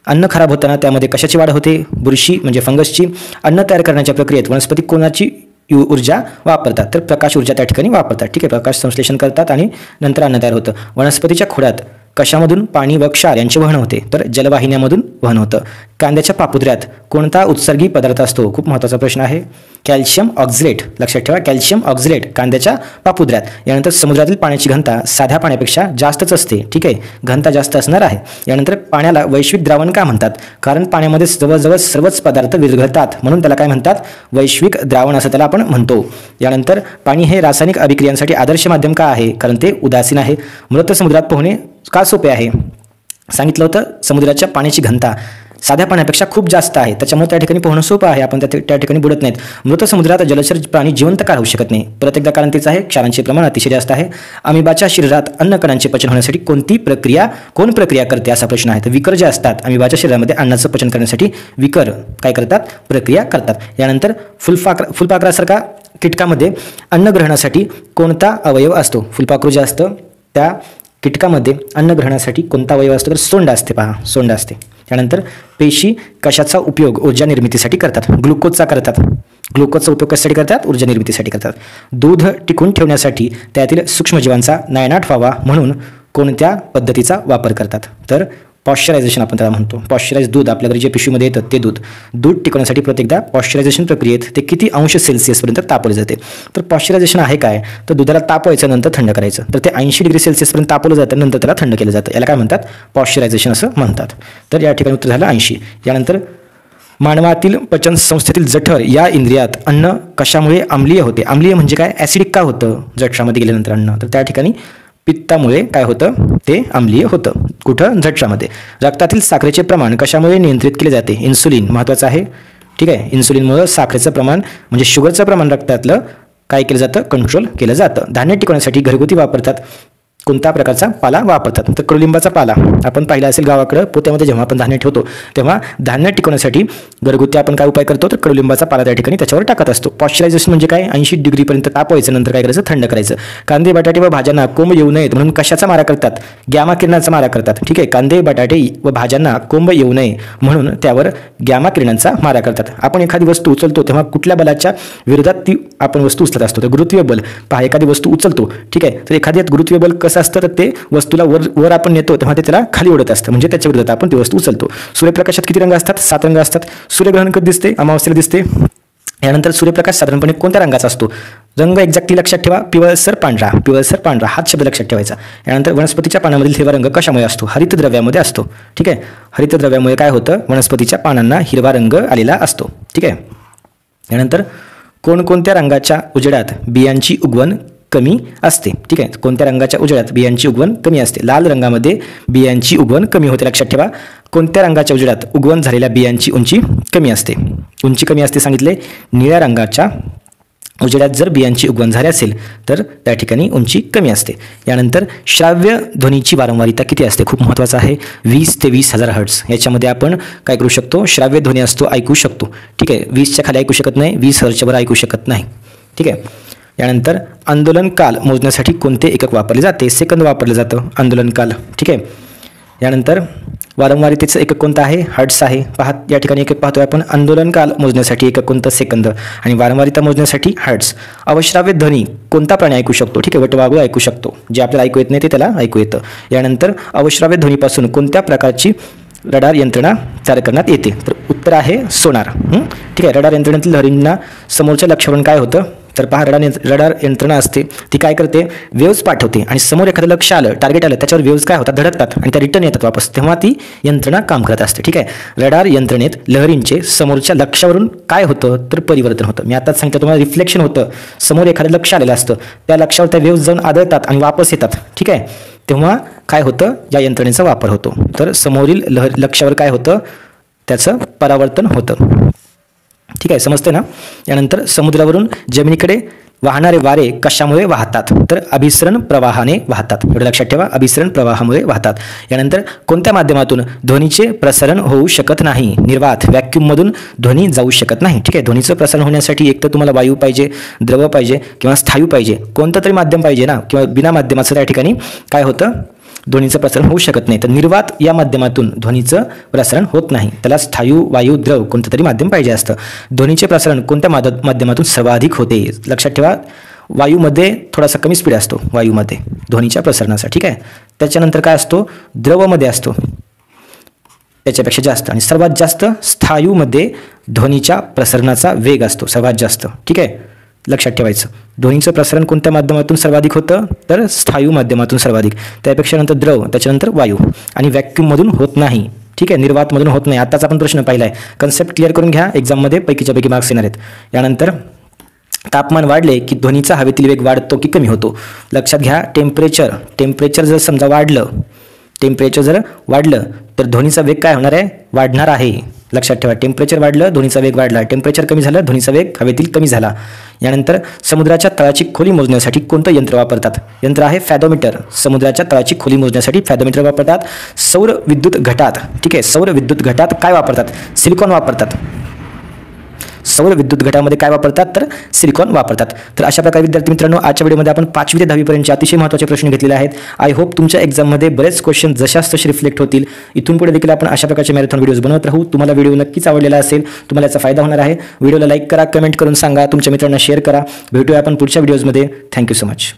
अन्न खराब होताना त्यामध्ये कशाची वाढ होते, बुरशी म्हणजे फंगसची. अन्न तयार करण्याच्या प्रक्रियेत वनस्पती कोणाची ऊर्जा वापरतात, तर प्रकाश ऊर्जा त्या ठिकाणी वापरतात. ठीक आहे, प्रकाश संश्लेषण करतात आणि नंतर अन्न तयार होतं. वनस्पतीच्या खोडात कशामधून पाणी व क्षार यांचे वहन होते, तर जलवाहिन्यामधून वहन होतं. कांद्याच्या पापुद्र्यात कोणता उत्सर्गी पदार्थ असतो, खूप महत्त्वाचा प्रश्न आहे. कॅल्शियम ऑक्झलेट, लक्षात ठेवा, कॅल्शियम ऑक्झलेट कांद्याच्या पापुद्र्यात. यानंतर समुद्रातील पाण्याची घनता साध्या पाण्यापेक्षा जास्तच असते. ठीक आहे, घनता जास्त असणार आहे. यानंतर पाण्याला वैश्विक द्रावण का म्हणतात, कारण पाण्यामध्ये जवळजवळ सर्वच पदार्थ विरघळतात, म्हणून त्याला काय म्हणतात, वैश्विक द्रावण असं त्याला आपण म्हणतो. यानंतर पाणी हे रासायनिक अभिक्रियांसाठी आदर्श माध्यम का आहे, कारण ते उदासीन आहे. मृत समुद्रात पोहणे का सोपे आहे, सांगितलं होतं, समुद्राच्या पाण्याची घनता साध्या पाण्यापेक्षा खूप जास्त आहे, त्याच्यामुळे त्या ठिकाणी पोहणं सोपं आहे, आपण त्या ठिकाणी बुडत नाहीत. मृत समुद्रात जलचर प्राणी जिवंत का राहू शकत नाही, परत एकदा कारण तेच आहे, क्षारांचे प्रमाण अतिशय जास्त आहे. अमिबाच्या शरीरात अन्नकणांचे पचन होण्यासाठी कोण प्रक्रिया करते, असा प्रश्न आहे. तर विकर जे असतात अमिबाच्या शरीरामध्ये अन्नाचं पचन करण्यासाठी विकर काय करतात, प्रक्रिया करतात. यानंतर फुलपाखरासारखा कीटकामध्ये अन्न ग्रहणासाठी कोणता अवयव असतो, फुलपाखरू जे असतं त्या कीटकामध्ये अन्न ग्रहणासाठी कोणता अवयव असतो, तर सोंड असते. पहा, सोंड असते. त्यानंतर पेशी कशाचा उपयोग ऊर्जा निर्मितीसाठी करतात, ग्लुकोजचा करतात. ग्लुकोजचा उपयोग कशासाठी करतात, ऊर्जा निर्मितीसाठी करतात. दूध टिकून ठेवण्यासाठी त्यातील सूक्ष्मजीवांचा नायनाट व्हावा म्हणून कोणत्या पद्धतीचा वापर करतात, तर पॉश्चरायझेशन आपण त्याला म्हणतो. पॉश्चराइज दूध आपल्या घरी जे पिशवीमध्ये येतं ते दूध टिकवण्यासाठी प्रत्येकदा पॉश्चरायझेशन प्रक्रियेत ते किती अंश सेल्सिअसपर्यंत तापवले जाते, तर पॉश्चरायझेशन आहे काय, तर दुधाला तापवायचं नंतर थंड करायचं, तर ते 80 डिग्री सेल्सिअसपर्यंत तापवलं जातं, नंतर त्याला थंड केलं जातं, याला काय म्हणतात, पॉश्चरायझेशन असं म्हणतात. तर या ठिकाणी उत्तर झालं 80. यानंतर मानवातील पचन संस्थेतील जठर या इंद्रियात अन्न कशामुळे आम्लीय होते, आम्लीय म्हणजे काय, ॲसिडिक का होतं जठरामध्ये गेल्यानंतर अन्न, तर त्या ठिकाणी पित्तामुळे काय होतं, ते आम्लीय होतं. कुठं, जठरामध्ये. रक्तातील साखरेचे प्रमाण कशामुळे नियंत्रित केले जाते, इन्सुलिन महत्त्वाचं आहे. ठीक आहे, इन्सुलिनमुळे साखरेचं प्रमाण म्हणजे शुगरचं प्रमाण रक्तातलं काय केलं जातं, कंट्रोल केलं जातं. धान्य टिकवण्यासाठी घरगुती वापरतात कोणत्या प्रकारचा पाला वापरतात, तर कडुलिंबाचा पाला आपण पाहिला असेल गावाकडं पोत्यामध्ये जेव्हा आपण धान्य ठेवतो तेव्हा धान्य टिकवण्यासाठी घरगुती आपण काय उपाय करतो, तर कडुलिंबाचा पाला त्या ठिकाणी त्याच्यावर टाकत असतो. पॉश्चरायझेशन म्हणजे काय, 80 डिग्रीपर्यंत तापवायचं, नंतर काय करायचं, थंड करायचं. कांदे बटाटे व भाज्यांना कोंब येऊ नयेत म्हणून कशाचा मारा करतात, गॅमा किरणांचा मारा करतात. ठीक आहे, कांदे बटाटे व भाज्यांना कोंब येऊ नये म्हणून त्यावर गॅमा किरणांचा मारा करतात. आपण एखादी वस्तू उचलतो तेव्हा कुठल्या बलाच्या विरोधात ती आपण वस्तू उचलत असतो, तर गुरुत्वीय बल. पहा, एखादी वस्तू उचलतो, ठीक आहे, तर एखाद्यात गुरुत्वीय बल कसं असतं, तर ते वस्तूला वर आपण नेतो तेव्हा ते त्याला खाली ओढत असतं, म्हणजे त्याच्या विरोधात आपण ती वस्तू उचलतो. सूर्यप्रकाशात किती रंग असतात, 7 रंग असतात. सूर्यग्रहण कधी दिसते, अमावास्येला दिसते. यानंतर सूर्यप्रकाश साधारणपणे कोणत्या रंगाचा असतो, रंग एक्झॅक्टली लक्षात ठेवा, पिवळसर पांढरा हाच शब्द लक्षात ठेवायचा. यानंतर वनस्पतीच्या पानामधील हिरवा रंग कशामुळे असतो, हरितद्रव्यामध्ये असतो. ठीक आहे, हरितद्रव्यामुळे काय होतं, वनस्पतीच्या पानांना हिरवा रंग आलेला असतो. ठीक आहे. यानंतर कोणकोणत्या रंगाच्या उजेडात बियांची उगवण कमी असते. ठीक आहे, कोणत्या रंगाच्या उजेडात बियांची उगवण कमी असते, लाल रंगामध्ये बियांची उगवण कमी होते, लक्षात ठेवा. कोणत्या रंगाच्या उजेडात उगवण झालेल्या बियांची उंची कमी असते, सांगितले. निळ्या रंगाच्या उजेडात जर बियांची उगवण झाली असेल तर त्या ठिकाणी उंची कमी असते. यानंतर श्राव्य ध्वनीची वारंवारिता किती असते, खूप महत्त्वाचं आहे, 20 ते 20,000 हर्ट्झ. याच्यामध्ये आपण काय करू शकतो, श्राव्य ध्वनी असतो, ऐकू शकतो. ठीक आहे, 20च्या खाली ऐकू शकत नाही, 20 हर्ट्झवर ऐकू शकत नाही. ठीक आहे. यानंतर आंदोलन काल मोजण्यासाठी कोणते एकक वापरले जाते, सेकंद वापरले जातं आंदोलन काल. ठीक आहे. यानंतर वारंवारितेचं एकक कोणतं आहे, हर्ट्झ आहे. पहा, या ठिकाणी एकक पाहतोय आपण, आंदोलन काल मोजण्यासाठी एकक कोणतं, सेकंद, आणि वारंवारिता मोजण्यासाठी हर्ट्झ. अवश्राव्य ध्वनी कोणता प्राणी ऐकू शकतो, ठीक आहे, वटवाघूळ ऐकू शकतो, जे आपल्याला ऐकू येत नाही ते त्याला ऐकू येतं. यानंतर अवश्राव्य ध्वनीपासून कोणत्या प्रकारची रडार यंत्रणा तयार करण्यात येते, तर उत्तर आहे सोनार. ठीक आहे, रडार यंत्रणेतील लहरींना समोरच्या लक्ष्यावरून काय होतं, तर पहा, रडार यंत्रणा असते ती काय करते, वेव्स पाठवते आणि समोर एखादं लक्ष आलं, टार्गेट आलं, त्याच्यावर वेव्स काय होतात, धडकतात आणि त्या रिटर्न येतात वापस, तेव्हा ती यंत्रणा काम करत असते. ठीक आहे. रडार यंत्रणेत लहरींचे समोरच्या लक्ष्यावरून काय होतं तर परिवर्तन होतं. मी आताच सांगितलं तुम्हाला, रिफ्लेक्शन होतं. समोर एखादं लक्ष आलेलं असतं, त्या लक्ष्यावर त्या वेव्स जाऊन आदळतात आणि वापस येतात. ठीक आहे. तेव्हा काय होतं, या यंत्रणेचा वापर होतो. तर समोरील लक्ष्यावर काय होतं, त्याचं परावर्तन होतं. ठीक आहे, समजते ना. यानंतर समुद्रावरून जमिनीकडे वाहणारे वारे कशामुळे वाहतात तर अभिसरण प्रवाहाने वाहतात. एवढं लक्षात ठेवा, अभिसरण प्रवाहामुळे वाहतात. यानंतर कोणत्या माध्यमातून ध्वनीचे प्रसारण होऊ शकत नाही, निर्वात, व्हॅक्यूममधून ध्वनी जाऊ शकत नाही. ठीक आहे. ध्वनीचं प्रसारण होण्यासाठी एक तर तुम्हाला वायू पाहिजे, द्रव पाहिजे किंवा स्थायू पाहिजे, कोणतं तरी माध्यम पाहिजे ना, किंवा बिना माध्यमाचं त्या ठिकाणी काय होतं, ध्वनीचं प्रसारण होऊ शकत नाही. तर निर्वात या माध्यमातून ध्वनीचं प्रसारण होत नाही, त्याला स्थायू, वायू, द्रव कोणतं तरी माध्यम पाहिजे असतं. ध्वनीचे प्रसारण कोणत्या माध्यमातून सर्वाधिक होते, लक्षात ठेवा, वायूमध्ये थोडासा कमी स्पीड असतो, वायूमध्ये ध्वनीच्या प्रसारणाचा. ठीक आहे. त्याच्यानंतर काय असतो, द्रवमध्ये असतो त्याच्यापेक्षा जास्त, आणि सर्वात जास्त स्थायूमध्ये ध्वनीच्या प्रसारणाचा वेग असतो सर्वात जास्त. ठीक आहे, लक्षात ठेवायचं. ध्वनीचं प्रसारण कोणत्या माध्यमातून सर्वाधिक होतं तर स्थायू माध्यमातून सर्वाधिक, त्यापेक्षा नंतर द्रव, त्याच्यानंतर वायू, आणि व्हॅक्यूममधून होत नाही. ठीक आहे, निर्वातमधून होत नाही. आताच आपण प्रश्न पाहिला आहे, कन्सेप्ट क्लिअर करून घ्या, एक्झाममध्ये पैकीच्या पैकी मार्क्स येणार आहेत. यानंतर तापमान वाढले की ध्वनीचा हवेतील वेग वाढतो की कमी होतो, लक्षात घ्या. टेम्परेचर जर समजा वाढलं तर ध्वनीचा वेग काय होणार आहे, वाढणार आहे. लक्षात ठेवा, टेम्परेचर वाढलं ध्वनीचा वेग वाढला, टेम्परेचर कमी झालं ध्वनीचा वेग हवेतील कमी झाला. यानंतर समुद्राच्या तळाची खोली मोजण्यासाठी कोणतं यंत्र वापरतात, यंत्र आहे फॅथोमीटर. समुद्राच्या तळाची खोली मोजण्यासाठी फॅथोमीटर वापरतात. सौर विद्युत घटात, ठीक आहे, सौर विद्युत घटात काय वापरतात, सिलिकॉन वापरतात. सौर विद्युत घटामध्ये काय वापरतात तर सिलिकॉन वापरतात. तर अशा प्रकारे विद्यार्थी मित्रांनो, आजच्या व्हिडिओमध्ये आपण 5वी ते 10वी पर्यंतचे अतिशय महत्त्वाचे प्रश्न घेतलेले आहेत. आय होप तुमच्या एक्झाममध्ये बरेच क्वेश्चन जशास तसे रिफ्लेक्ट होतील. इथून पुढे देखील आपण अशा प्रकारचे मॅरेथॉन व्हिडिओज बनवत राहू. तुम्हाला व्हिडिओ नक्कीच आवडलेला असेल, तुम्हाला याचा फायदा होणार आहे. व्हिडिओला लाईक करा, कमेंट करून सांगा, तुमच्या मित्रांना शेअर करा. भेटूया आपण पुढच्या व्हिडिओजमध्ये. Thank you so much.